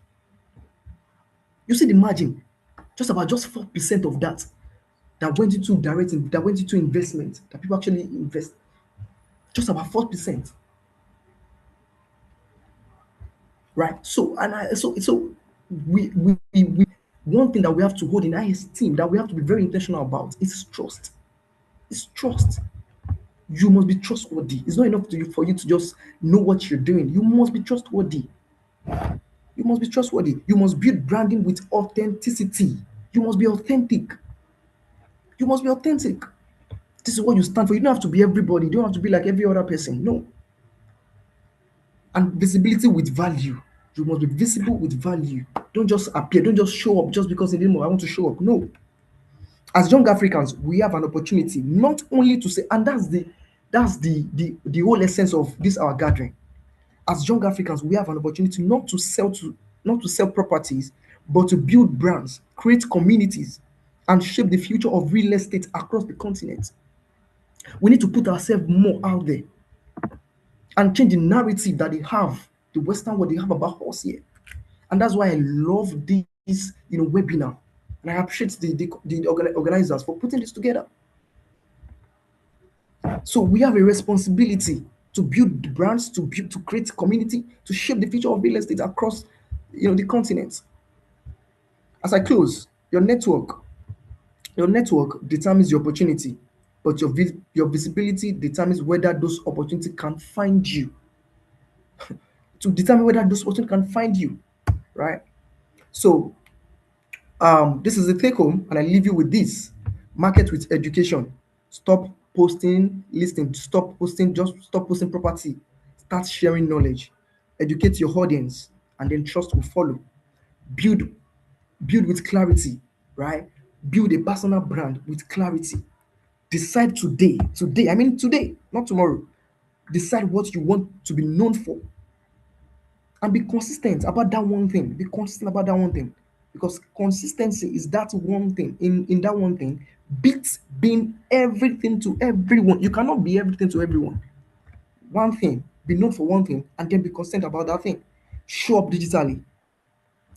Speaker 5: You see the margin, just 4% of that went into investment, that people actually invest. Just about 4%. Right? So we one thing that we have to hold in high esteem, that we have to be very intentional about, is trust. It's trust. You must be trustworthy. It's not enough for you to just know what you're doing. You must be trustworthy. You must be trustworthy. You must build branding with authenticity. You must be authentic. You must be authentic. This is what you stand for. You don't have to be everybody. You don't have to be like every other person. No. And visibility with value. You must be visible with value. Don't just appear. Don't just show up just because I want to show up. No. As young Africans, we have an opportunity not only to say, and that's the whole essence of this our gathering. As young Africans, we have an opportunity not to sell properties, but to build brands, create communities, and shape the future of real estate across the continent. We need to put ourselves more out there and change the narrative that the Western world, they have about us here. And that's why I love this, webinar. And I appreciate the organizers for putting this together. So we have a responsibility to build the brands, to create community, to shape the future of real estate across, the continent. As I close, your network determines your opportunity, but your visibility determines whether those opportunities can find you. To determine whether those opportunities can find you, right? So, this is the take home, and I leave you with this: market with education. Stop posting listing. Stop posting. Just stop posting property. Start sharing knowledge. Educate your audience, and then trust will follow. Build with clarity, right? Build a personal brand with clarity. Decide today, not tomorrow. Decide what you want to be known for, and be consistent about that one thing. Be consistent about that one thing, because consistency is that one thing. In that one thing, beats being everything to everyone. You cannot be everything to everyone. One thing, be known for one thing, and then be consistent about that thing. Show up digitally.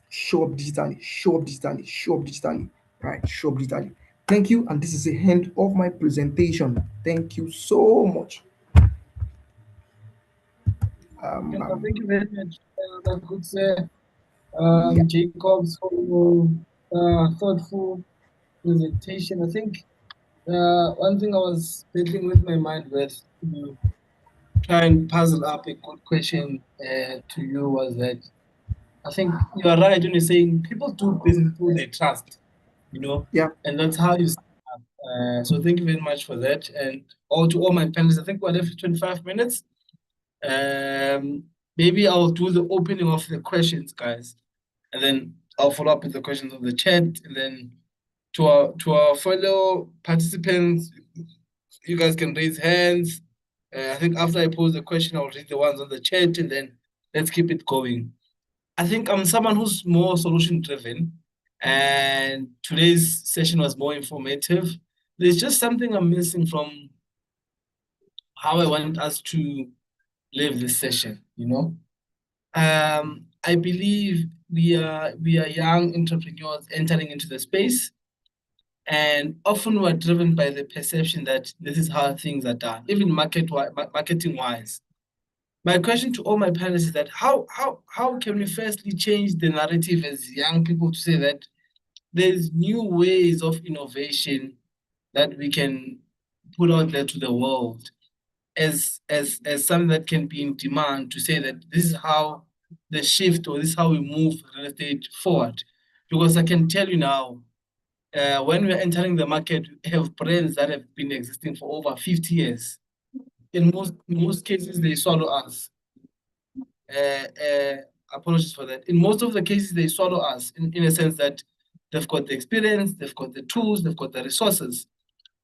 Speaker 5: Show up digitally. Show up digitally. Show up digitally. Right? Show up digitally. Thank you, and this is the end of my presentation. Thank you so much.
Speaker 2: Thank you very much, that good sir,
Speaker 5: Yeah.
Speaker 2: Jacobs, for your thoughtful presentation. I think one thing I was battling with my mind with to try and puzzle up a good question to you was that I think you are right when you're saying people do business through their trust,
Speaker 5: Yeah.
Speaker 2: and that's how you start. So thank you very much for that. And to all my panelists, I think we're left for 25 minutes. Maybe I'll do the opening of the questions, guys, and then I'll follow up with the questions of the chat, and then to our fellow participants, you guys can raise hands. I think after I pose the question, I'll read the ones on the chat, and then let's keep it going. I think I'm someone who's more solution driven, and today's session was more informative. There's just something I'm missing from how I want us to live this session, I believe we are young entrepreneurs entering into the space, and often we're driven by the perception that this is how things are done, even marketing wise. My question to all my panelists is that how can we firstly change the narrative as young people to say that there's new ways of innovation that we can put out there to the world? as something that can be in demand, to say that this is how the shift, or this is how we move real estate forward. Because I can tell you now, when we're entering the market, we have brands that have been existing for over 50 years. In most cases, they swallow us. Apologies for that. In most of the cases, they swallow us in a sense that they've got the experience, they've got the tools, they've got the resources.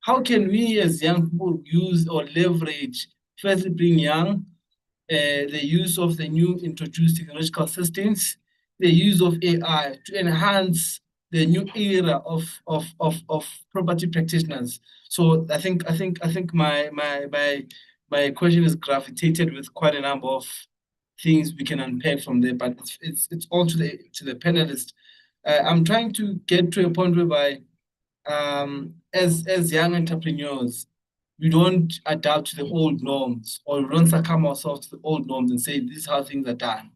Speaker 2: How can we as young people use or leverage, firstly bring young, the use of the new introduced technological systems, the use of AI to enhance the new era of property practitioners? So I think my question is gravitated with quite a number of things we can unpack from there, but it's all to the panelists. I'm trying to get to a point whereby, as young entrepreneurs, we don't adapt to the old norms, or we don't succumb ourselves to the old norms and say this is how things are done.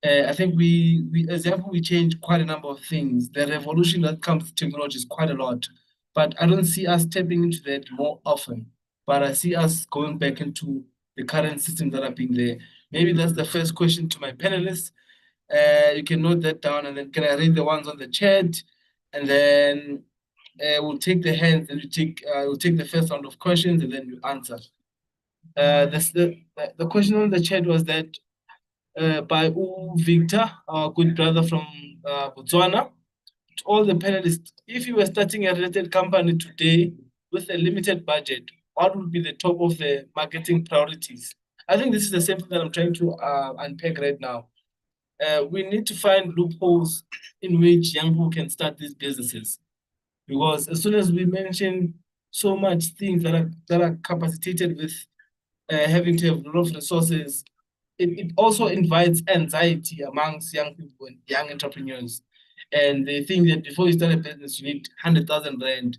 Speaker 2: I think we as young people, we change quite a number of things. The revolution that comes to technology is quite a lot, but I don't see us tapping into that more often. But I see us going back into the current systems that are being there. Maybe that's the first question to my panelists. You can note that down, and then can I read the ones on the chat, and then we'll take the hands, and we'll take the first round of questions, and then you answer. The question on the chat was that by Victor, our good brother from Botswana. To all the panelists, if you were starting a related company today with a limited budget, what would be the top of the marketing priorities? I think this is the same thing that I'm trying to unpack right now. We need to find loopholes in which young people can start these businesses, because as soon as we mention so much things that are capacitated with having to have a lot of resources, it also invites anxiety amongst young people and young entrepreneurs. And they think that before you start a business, you need 100,000 rand.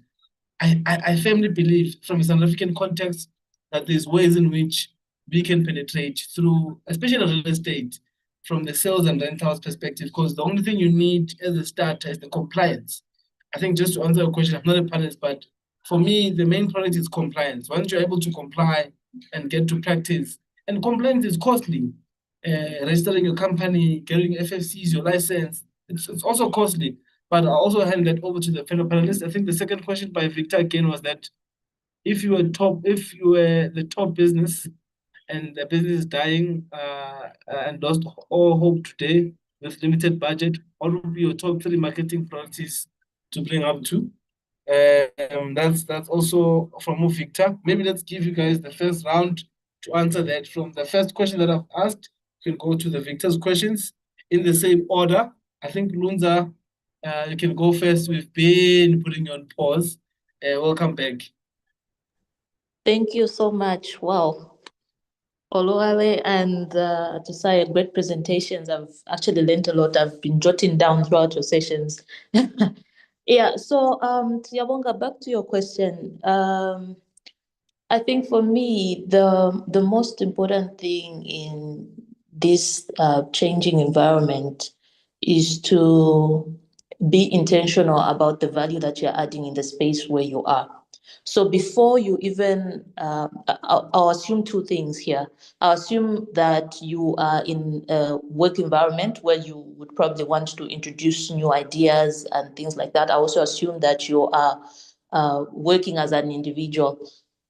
Speaker 2: I firmly believe, from a South African context, that there's ways in which we can penetrate through, especially real estate, from the sales and rentals perspective, because the only thing you need as a starter is the compliance. I think, just to answer your question, I'm not a panelist, but for me, the main priority is compliance. Once you're able to comply and get to practice, and compliance is costly. Registering your company, getting FFCs, your license, it's also costly. But I'll also hand that over to the fellow panelists. I think the second question by Victor again was that if you were the top business and the business is dying and lost all hope today with limited budget, what would be your top 3 marketing priorities to bring up to? That's also from Victor. Maybe let's give you guys the first round to answer that. From the first question that I've asked, you can go to the Victor's questions in the same order. I think Lunza, you can go first. We've been putting you on pause. Welcome back.
Speaker 3: Thank you so much. Wow. Oluwale and Josiah, great presentations. I've actually learned a lot. I've been jotting down throughout your sessions. Yeah, so Tiyabonga, back to your question. I think for me, the most important thing in this changing environment is to be intentional about the value that you're adding in the space where you are. So before you even, I'll assume 2 things here. I'll assume that you are in a work environment where you would probably want to introduce new ideas and things like that. I also assume that you are working as an individual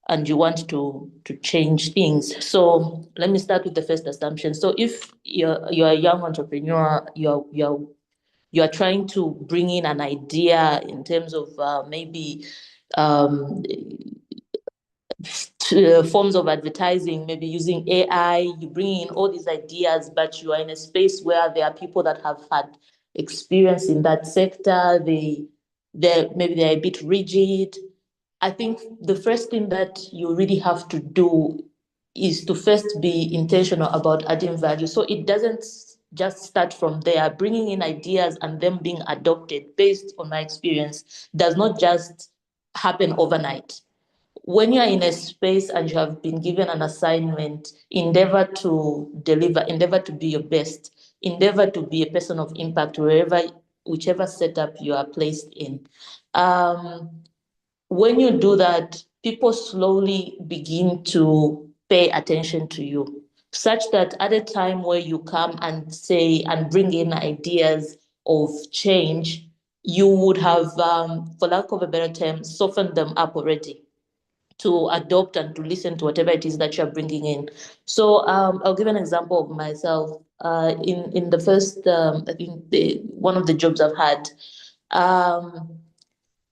Speaker 3: and you want to change things. So let me start with the first assumption. So if you're a young entrepreneur, you're trying to bring in an idea in terms of maybe forms of advertising, maybe using AI, you bring in all these ideas, but you are in a space where there are people that have had experience in that sector. Maybe they're a bit rigid. I think the first thing that you really have to do is to first be intentional about adding value. So it doesn't just start from there. Bringing in ideas and them being adopted based on my experience does not just happen overnight. When you're in a space and you have been given an assignment, endeavor to deliver, endeavor to be your best, endeavor to be a person of impact whichever setup you are placed in. When you do that, people slowly begin to pay attention to you, such that at a time where you come and say and bring in ideas of change, you would have, for lack of a better term, softened them up already to adopt and to listen to whatever it is that you're bringing in. So I'll give an example of myself. In the first, I think one of the jobs I've had,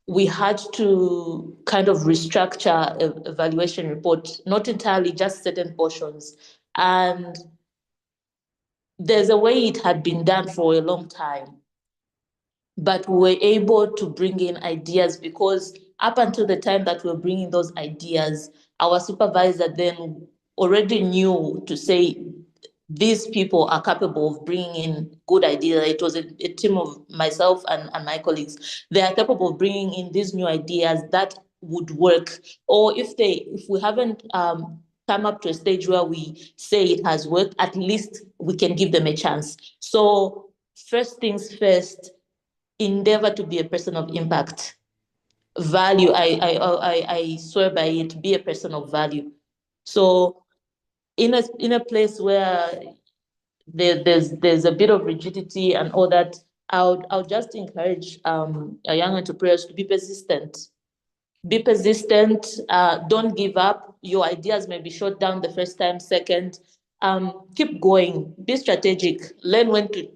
Speaker 3: we had to kind of restructure a evaluation report, not entirely, just certain portions. And there's a way it had been done for a long time, but we were able to bring in ideas because up until the time that we were bringing those ideas, our supervisor then already knew to say, these people are capable of bringing in good ideas. It was a team of myself and my colleagues. They are capable of bringing in these new ideas that would work. Or if we haven't come up to a stage where we say it has worked, at least we can give them a chance. So first things first, endeavor to be a person of impact. Value, I swear by it, be a person of value. So in a place where there's a bit of rigidity and all that, I'll just encourage young entrepreneurs to be persistent. Be persistent. Don't give up. Your ideas may be shot down the first time, second. Keep going. Be strategic. Learn when to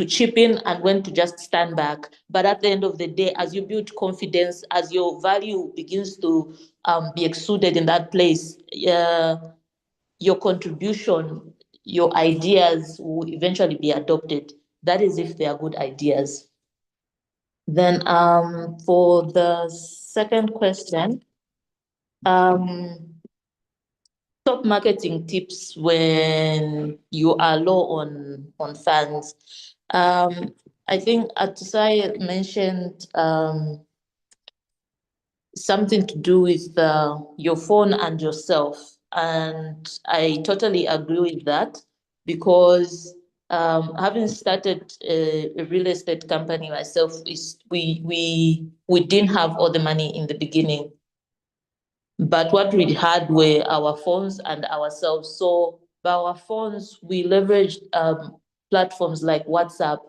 Speaker 3: chip in and when to just stand back. But at the end of the day, as you build confidence, as your value begins to be exuded in that place, your contribution, your ideas will eventually be adopted. That is if they are good ideas. Then for the second question, top marketing tips when you are low on funds. I think Atusai mentioned something to do with your phone and yourself. And I totally agree with that because having started a real estate company myself, we didn't have all the money in the beginning. But what we had were our phones and ourselves. So by our phones, we leveraged platforms like WhatsApp.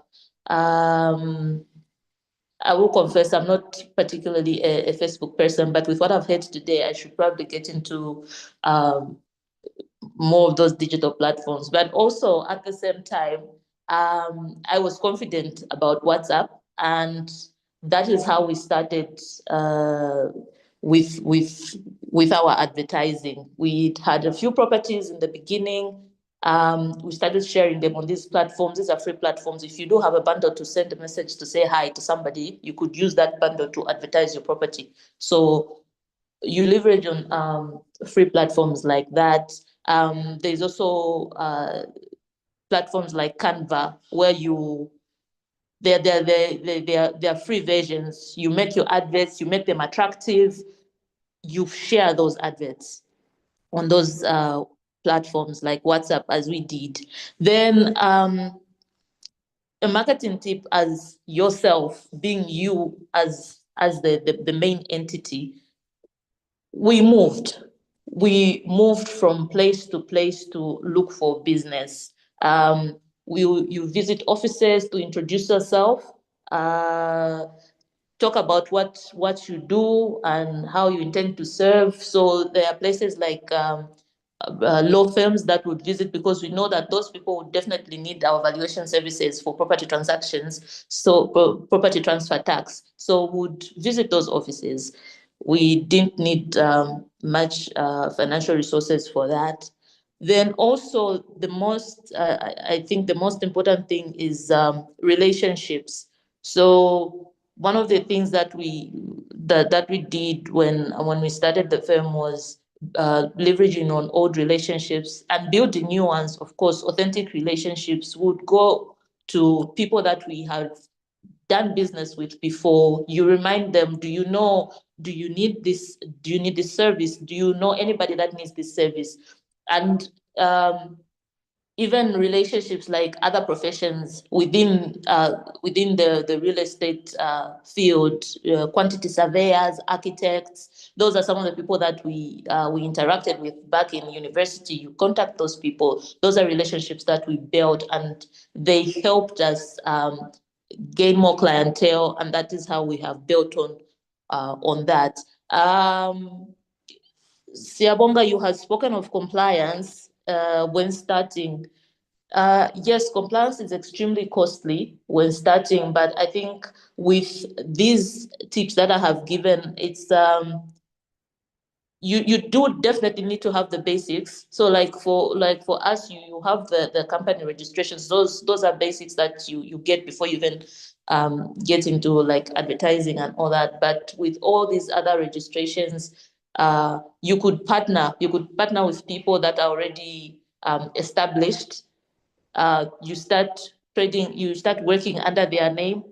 Speaker 3: I will confess, I'm not particularly a Facebook person, but with what I've heard today, I should probably get into more of those digital platforms. But also at the same time, I was confident about WhatsApp, and that is how we started with our advertising. We had a few properties in the beginning. We started sharing them on these platforms. These are free platforms. If you do have a bundle to send a message to say hi to somebody, you could use that bundle to advertise your property. So you leverage on free platforms like that. There's also platforms like Canva where they're free versions. You make your adverts, you make them attractive, you share those adverts on those platforms like WhatsApp, as we did. Then a marketing tip as yourself, being you as the main entity, we moved from place to place to look for business. You visit offices to introduce yourself, talk about what you do and how you intend to serve. So there are places like law firms that would visit because we know that those people would definitely need our valuation services for property transactions, so property transfer tax. So would visit those offices. We didn't need much financial resources for that. Then also I think the most important thing is relationships. So one of the things that we did when we started the firm was leveraging on old relationships and building new ones. Of course, authentic relationships would go to people that we have done business with before. You remind them, do you need this? Do you need this service? Do you know anybody that needs this service? And even relationships like other professions within the real estate field, quantity surveyors, architects. Those are some of the people that we interacted with back in university. You contact those people. Those are relationships that we built, and they helped us gain more clientele, and that is how we have built on that. Siabonga, you have spoken of compliance when starting. Yes, compliance is extremely costly when starting, but I think with these tips that I have given, it's you do definitely need to have the basics. So for us, you have the company registrations. Those are basics that you get before you even get into like advertising and all that. But with all these other registrations, you could partner with people that are already established. You start trading, you start working under their name,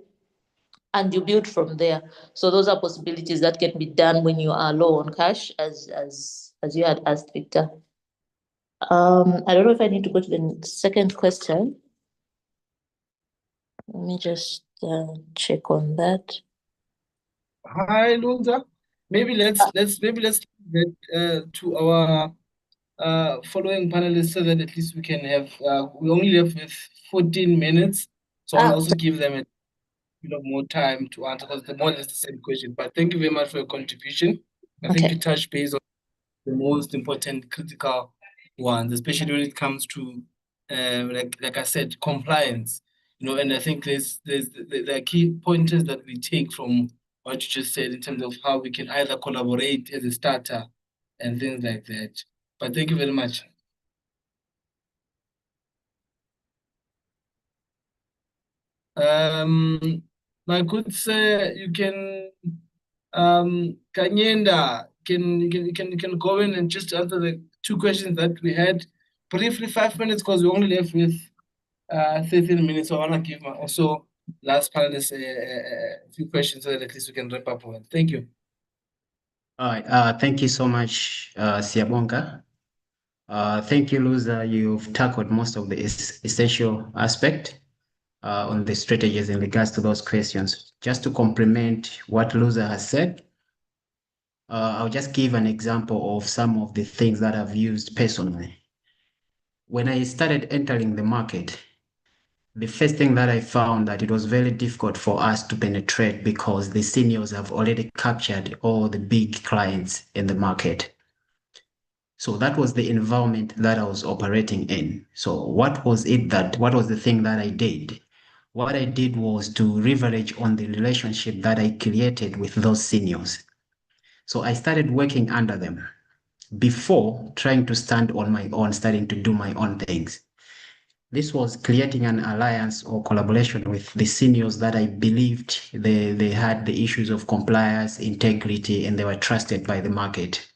Speaker 3: and you build from there. So those are possibilities that can be done when you are low on cash, as you had asked, Victor. I don't know if I need to go to the second question. Let me just check on that.
Speaker 2: Hi, Lunza. Maybe let's get to our following panelists so that at least we can have we only left with 14 minutes. So I'll also give them a bit of more time to answer because the more or less the same question. But thank you very much for your contribution. I think you touched base on the most important critical ones, especially when it comes to like I said, compliance. And I think there are key pointers that we take from what you just said in terms of how we can either collaborate as a starter and things like that. But thank you very much. My good sir, you can Kanyenda, can go in and just answer the two questions that we had briefly, 5 minutes, because we only left with 13 minutes. So I want to give my also last panelist a few questions so that at least we can wrap up on it. Thank you.
Speaker 4: All right. Thank you so much, Siabonga. Thank you, Luza. You've tackled most of the essential aspect on the strategies in regards to those questions. Just to complement what Luza has said, I'll just give an example of some of the things that I've used personally. When I started entering the market, the first thing that I found that it was very difficult for us to penetrate because the seniors have already captured all the big clients in the market. So that was the environment that I was operating in. So what was the thing that I did? What I did was to leverage on the relationship that I created with those seniors. So I started working under them before trying to stand on my own, starting to do my own things. This was creating an alliance or collaboration with the seniors that I believed they had the issues of compliance, integrity, and they were trusted by the market.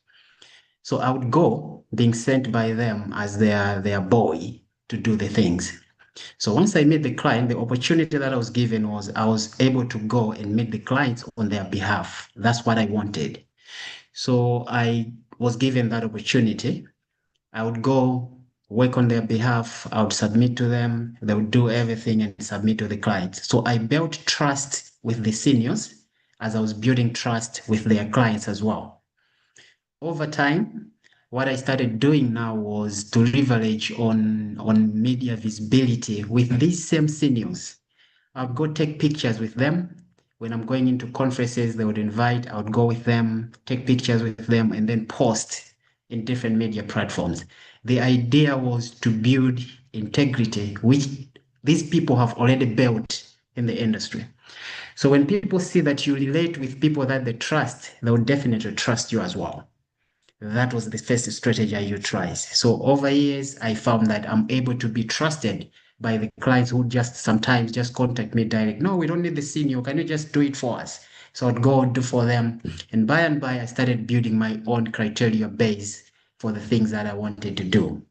Speaker 4: So I would go being sent by them as their boy to do the things. So once I met the client, the opportunity that I was given was I was able to go and meet the clients on their behalf. That's what I wanted. So I was given that opportunity. I would go work on their behalf. I would submit to them. They would do everything and submit to the clients. So I built trust with the seniors as I was building trust with their clients as well. Over time, what I started doing now was to leverage on media visibility with these same seniors. I'd go take pictures with them. When I'm going into conferences, they would invite, I would go with them, take pictures with them, and then post in different media platforms. The idea was to build integrity, which these people have already built in the industry. So when people see that you relate with people that they trust, they will definitely trust you as well. That was the first strategy I utilized. So over years, I found that I'm able to be trusted by the clients who just sometimes just contact me direct. No, we don't need the senior. Can you just do it for us? So I'd go and do for them. And by, I started building my own criteria base for the things that I wanted to do.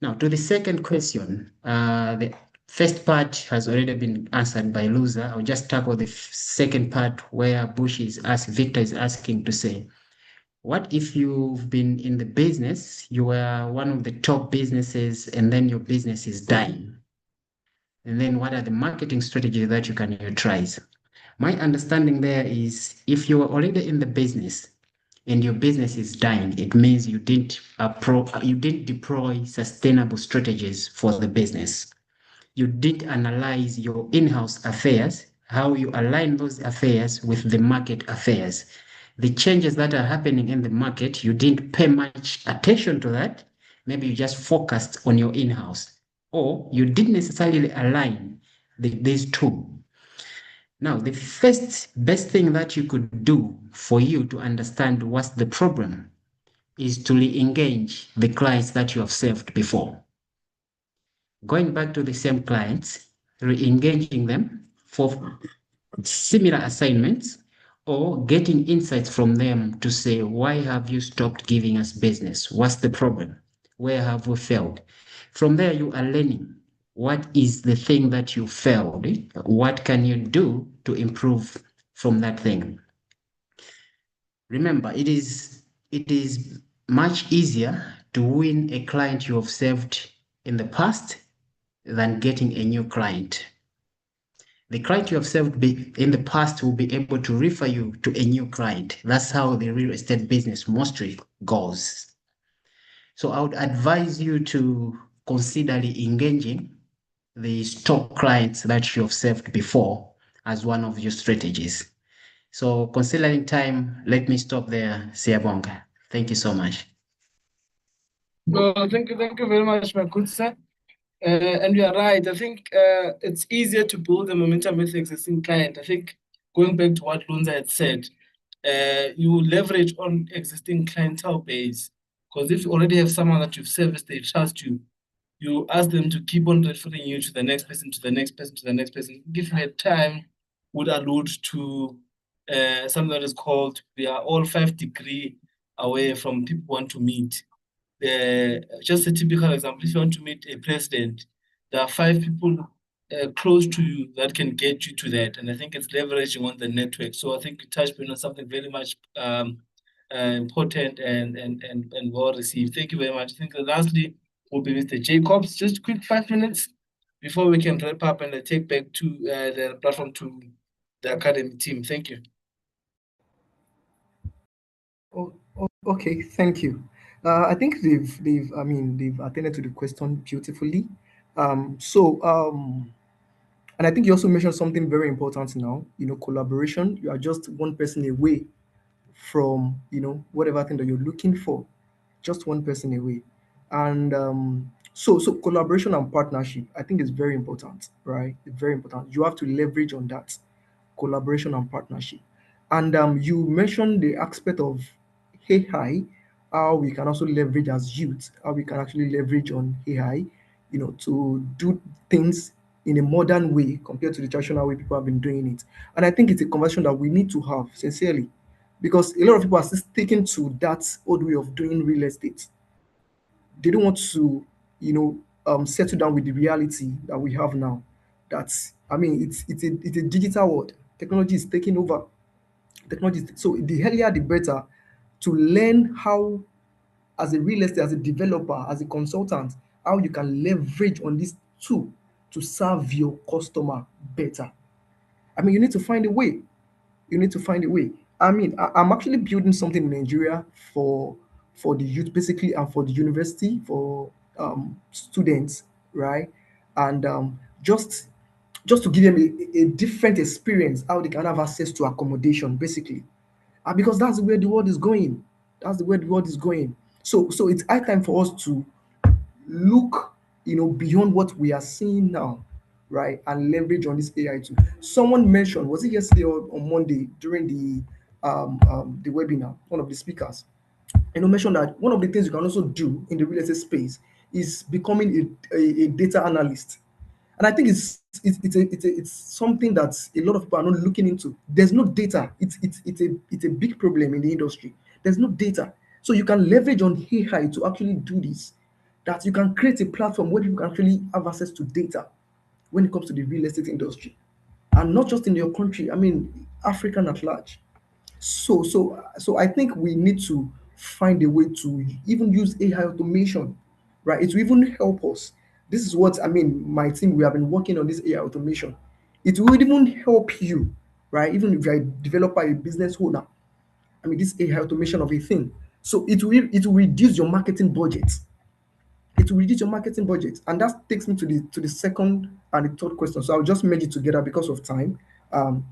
Speaker 4: Now, to the second question, the first part has already been answered by Luza. I'll just tackle the second part where Victor is asking to say, What if you've been in the business, you were one of the top businesses, and then your business is dying? And then what are the marketing strategies that you can utilize? My understanding there is if you are already in the business and your business is dying, it means you didn't deploy sustainable strategies for the business. You didn't analyze your in-house affairs, how you align those affairs with the market affairs. The changes that are happening in the market, you didn't pay much attention to that. Maybe you just focused on your in-house, or you didn't necessarily align these two. Now, the first best thing that you could do for you to understand what's the problem is to re-engage the clients that you have served before. Going back to the same clients, re-engaging them for similar assignments, or getting insights from them to say, why have you stopped giving us business? What's the problem? Where have we failed? From there, you are learning what is the thing that you failed? What can you do to improve from that thing? Remember, it is much easier to win a client you have served in the past than getting a new client. The client you have served in the past will be able to refer you to a new client. That's how the real estate business mostly goes. So I would advise you to consider engaging the stock clients that you have served before as one of your strategies. So considering time, let me stop there, Siyabonga. Thank you so much.
Speaker 2: Thank you very much, my good sir. And you are right. I think it's easier to build the momentum with existing client. I think going back to what Lunza had said, you leverage on existing clientele base. Because if you already have someone that you've serviced, they trust you, you ask them to keep on referring you to the next person, to the next person, to the next person. If you had time, would allude to something that is called, we are all 5 degrees away from people who want to meet. Just a typical example, if you want to meet a president, there are 5 people close to you that can get you to that. And I think it's leveraging on the network. So I think you touched on something very much important and well received. Thank you very much. I think lastly will be Mr. Jacobs. Just quick 5 minutes before we can wrap up and take back to the platform to the academy team. Thank you.
Speaker 5: Okay, thank you. I think they've attended to the question beautifully. And I think you also mentioned something very important now. Collaboration. You are just one person away from whatever thing that you're looking for, just one person away. And so collaboration and partnership, I think, is very important, right? It's very important. You have to leverage on that collaboration and partnership. And you mentioned the aspect of AI, how we can also leverage as youth, how we can actually leverage on AI, to do things in a modern way compared to the traditional way people have been doing it. And I think it's a conversation that we need to have sincerely, because a lot of people are still sticking to that old way of doing real estate. They don't want to, settle down with the reality that we have now. That's, it's a digital world. Technology is taking over. So the earlier the better to learn how, as a real estate, as a developer, as a consultant, how you can leverage on this tool to serve your customer better. You need to find a way. You need to find a way. I'm actually building something in Nigeria for the youth, basically, and for the university, for students, right? And just to give them a different experience, how they can have access to accommodation, basically, because that's where the world is going. That's the way the world is going. So it's high time for us to look, beyond what we are seeing now, right, and leverage on this AI tool. Someone mentioned, was it yesterday or on Monday during the webinar? One of the speakers, mentioned that one of the things you can also do in the real estate space is becoming a data analyst. And I think it's something that a lot of people are not looking into. There's no data. It's a big problem in the industry. There's no data. So you can leverage on AI to actually do this. That you can create a platform where people can actually have access to data when it comes to the real estate industry. And not just in your country, African at large. So I think we need to find a way to even use AI automation, right? It will even help us. This is what I mean. My team, we have been working on this AI automation. It will even help you, right? Even if you're a developer, a business owner. I mean, this AI automation of a thing. So it will reduce your marketing budget. It will reduce your marketing budget, and that takes me to the second and the third question. So I'll just merge it together because of time. Um,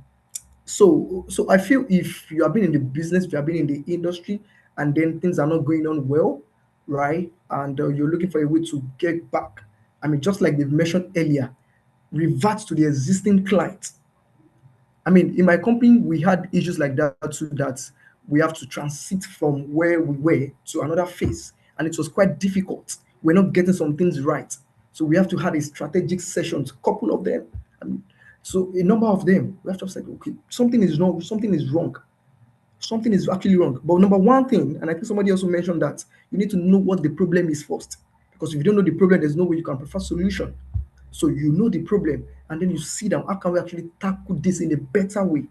Speaker 5: so I feel if you have been in the business, if you have been in the industry, and then things are not going on well, right, and you're looking for a way to get back, I mean, just like they've mentioned earlier, revert to the existing client. I mean, in my company, we had issues like that too, that we have to transit from where we were to another phase. And it was quite difficult. We're not getting some things right. So we have to have a strategic sessions, couple of them. I mean, so a number of them, we have to say, okay, something is wrong, something is wrong. Something is actually wrong. But number one thing, and I think somebody also mentioned that you need to know what the problem is first. Because if you don't know the problem, there's no way you can prefer solution. So you know the problem, and then you see them. How can we actually tackle this in a better way?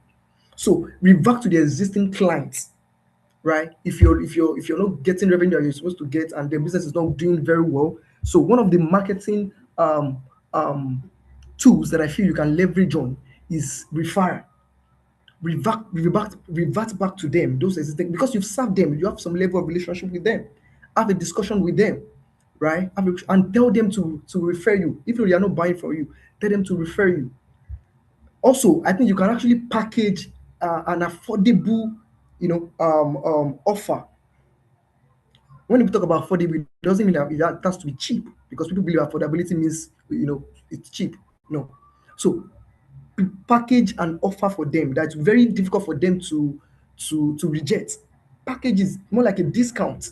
Speaker 5: So revert to the existing clients, right? If you're not getting revenue that you're supposed to get, and the business is not doing very well, so one of the marketing tools that I feel you can leverage on is referral. Revert back to them, those existing, because you've served them, you have some level of relationship with them. Have a discussion with them, right? And tell them to refer you. If they are not buying from you, tell them to refer you. Also, I think you can actually package an affordable, offer. When we talk about affordable, it doesn't mean that it has to be cheap, because people believe affordability means it's cheap. No. So package an offer for them that's very difficult for them to reject. Package is more like a discount.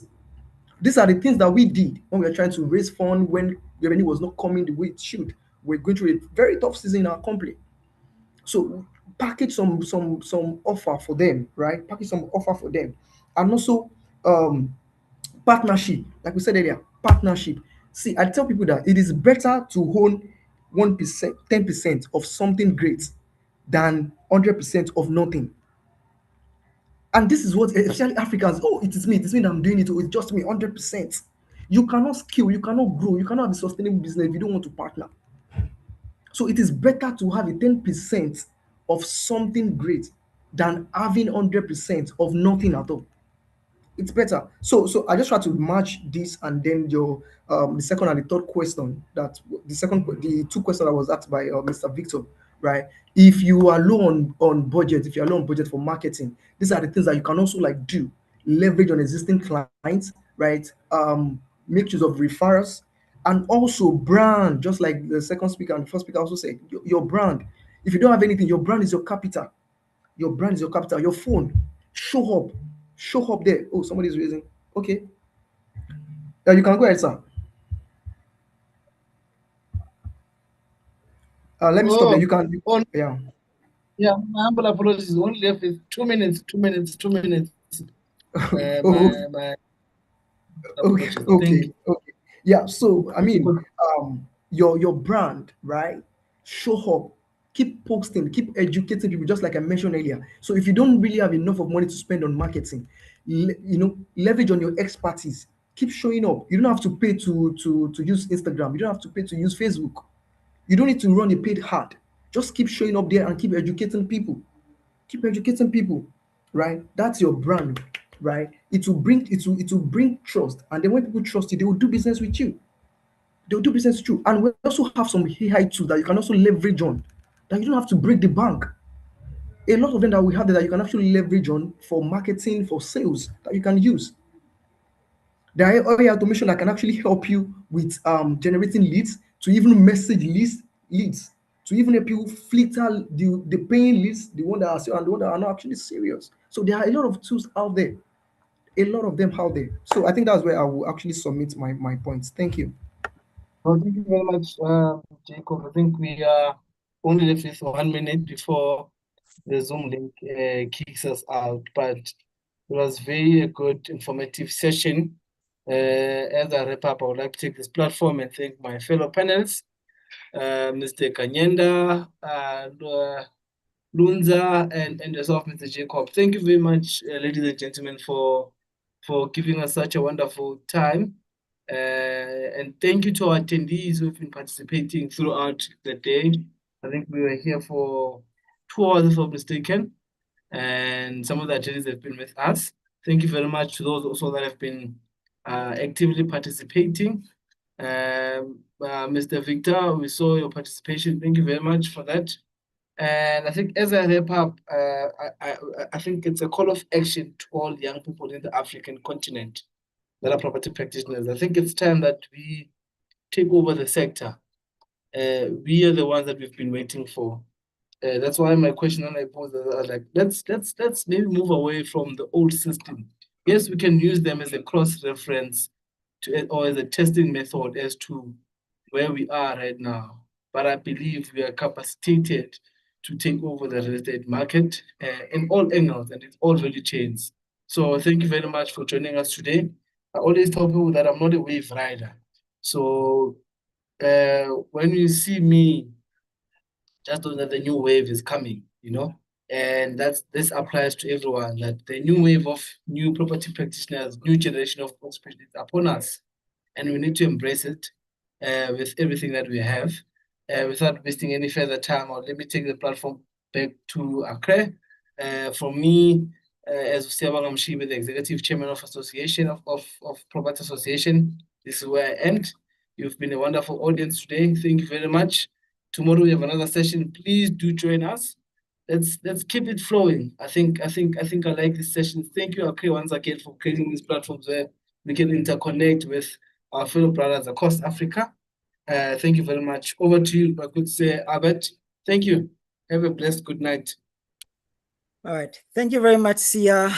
Speaker 5: These are the things that we did when we were trying to raise funds, when revenue was not coming the way it should. We're going through a very tough season in our company. So package some offer for them, right? Package some offer for them. And also partnership, like we said earlier, partnership. See, I tell people that it is better to own 1%, 10% of something great than 100% of nothing. And this is what, especially Africans, oh, it is me that I'm doing it, oh, it's just me, 100%. You cannot scale, you cannot grow, you cannot have a sustainable business if you don't want to partner. So it is better to have a 10% of something great than having 100% of nothing at all. It's better. So I just try to match this, and then your the second and the third question, that the two questions that was asked by Mr. Victor, right? If you are low on budget, if you are low on budget for marketing, these are the things that you can also like do. Leverage on existing clients, right? Make use of referrals, and also brand, just like the second speaker and the first speaker also said, your brand. If you don't have anything, your brand is your capital. Your brand is your capital. Your phone, show up. Show up there. Oh, somebody's raising. Okay. You can go ahead, sir. Let me stop there. You can. Yeah.
Speaker 2: Yeah, my humble apologies. Only left is 2 minutes, 2 minutes, 2 minutes. My
Speaker 5: Okay. Okay. Yeah. So I mean, your brand, right? Show up. Keep posting. Keep educating people, just like I mentioned earlier. So if you don't really have enough of money to spend on marketing, leverage on your expertise. Keep showing up. You don't have to pay to use Instagram. You don't have to pay to use Facebook. You don't need to run a paid ad. Just keep showing up there and keep educating people. Keep educating people, right? That's your brand, right? It will bring trust, and then when people trust you, they will do business with you. They will do business with you. And we also have some AI tools that you can also leverage on, that you don't have to break the bank. A lot of them that we have there that you can actually leverage on for marketing, for sales, that you can use. There are AI automation that can actually help you with generating leads, to even message leads, to even help you filter the paying leads, the one that are serious and the one that are not actually serious. So there are a lot of tools out there, a lot of them out there. So I think that's where I will actually submit my points. Thank you.
Speaker 2: Well, thank you very much, Jacob. I think we are only left with 1 minute before the Zoom link kicks us out, but it was very good, informative session. As I wrap up, I would like to take this platform and thank my fellow panelists, Mr. Kanyenda and Lunza, and yourself, Mr. Jacob. Thank you very much, ladies and gentlemen, for giving us such a wonderful time. And thank you to our attendees who've been participating throughout the day. I think we were here for 2 hours, if I'm mistaken, and some of the attendees have been with us. Thank you very much to those also that have been actively participating. Mr. Victor, we saw your participation. Thank you very much for that. And I think as I wrap up, I think it's a call of action to all young people in the African continent that are property practitioners. I think it's time that we take over the sector. We are the ones that we've been waiting for. That's why my question when I posed is like, let's maybe move away from the old system. Yes, we can use them as a cross-reference or as a testing method as to where we are right now. But I believe we are capacitated to take over the real estate market in all angles and in all value chains. So thank you very much for joining us today. I always tell people that I'm not a wave rider. So when you see me, just know that the new wave is coming, and this applies to everyone, that the new wave of new property practitioners, new generation of property practitioners is upon us, and we need to embrace it with everything that we have. Without wasting any further time, let me take the platform back to Akre. For me, as Siyabonga Mshibe, the Executive Chairman of Association of Property Association, this is where I end. You've been a wonderful audience today. Thank you very much. Tomorrow we have another session. Please do join us. Let's keep it flowing. I think I like this session. Thank you, Akre, once again for creating these platforms where we can interconnect with our fellow brothers across Africa. Thank you very much. Over to you, my good sir Albert. Thank you. Have a blessed good night.
Speaker 1: All right. Thank you very much, Sia.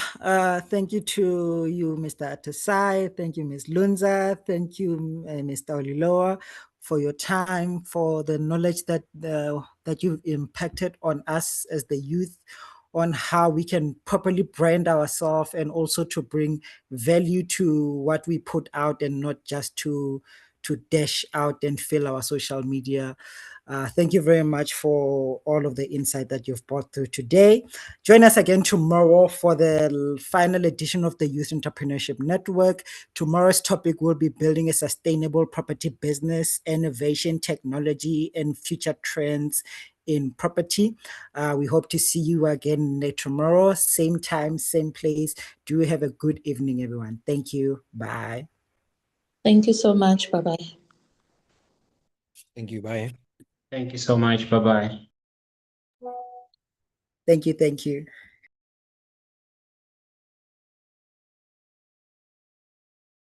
Speaker 1: Thank you to you, Mr. Atasai. Thank you, Ms. Lunza. Thank you, Mr. Oliloa, for your time, for the knowledge that that you've impacted on us as the youth, on how we can properly brand ourselves and also to bring value to what we put out and not just to dash out and fill our social media. Thank you very much for all of the insight that you've brought through today. Join us again tomorrow for the final edition of the Youth Entrepreneurship Network. Tomorrow's topic will be building a sustainable property business, innovation, technology, and future trends in property. We hope to see you again tomorrow, same time, same place. Do have a good evening, everyone. Thank you. Bye.
Speaker 3: Thank you so much. Bye-bye.
Speaker 5: Thank you. Bye.
Speaker 4: Thank you so much. Bye-bye.
Speaker 1: Thank you.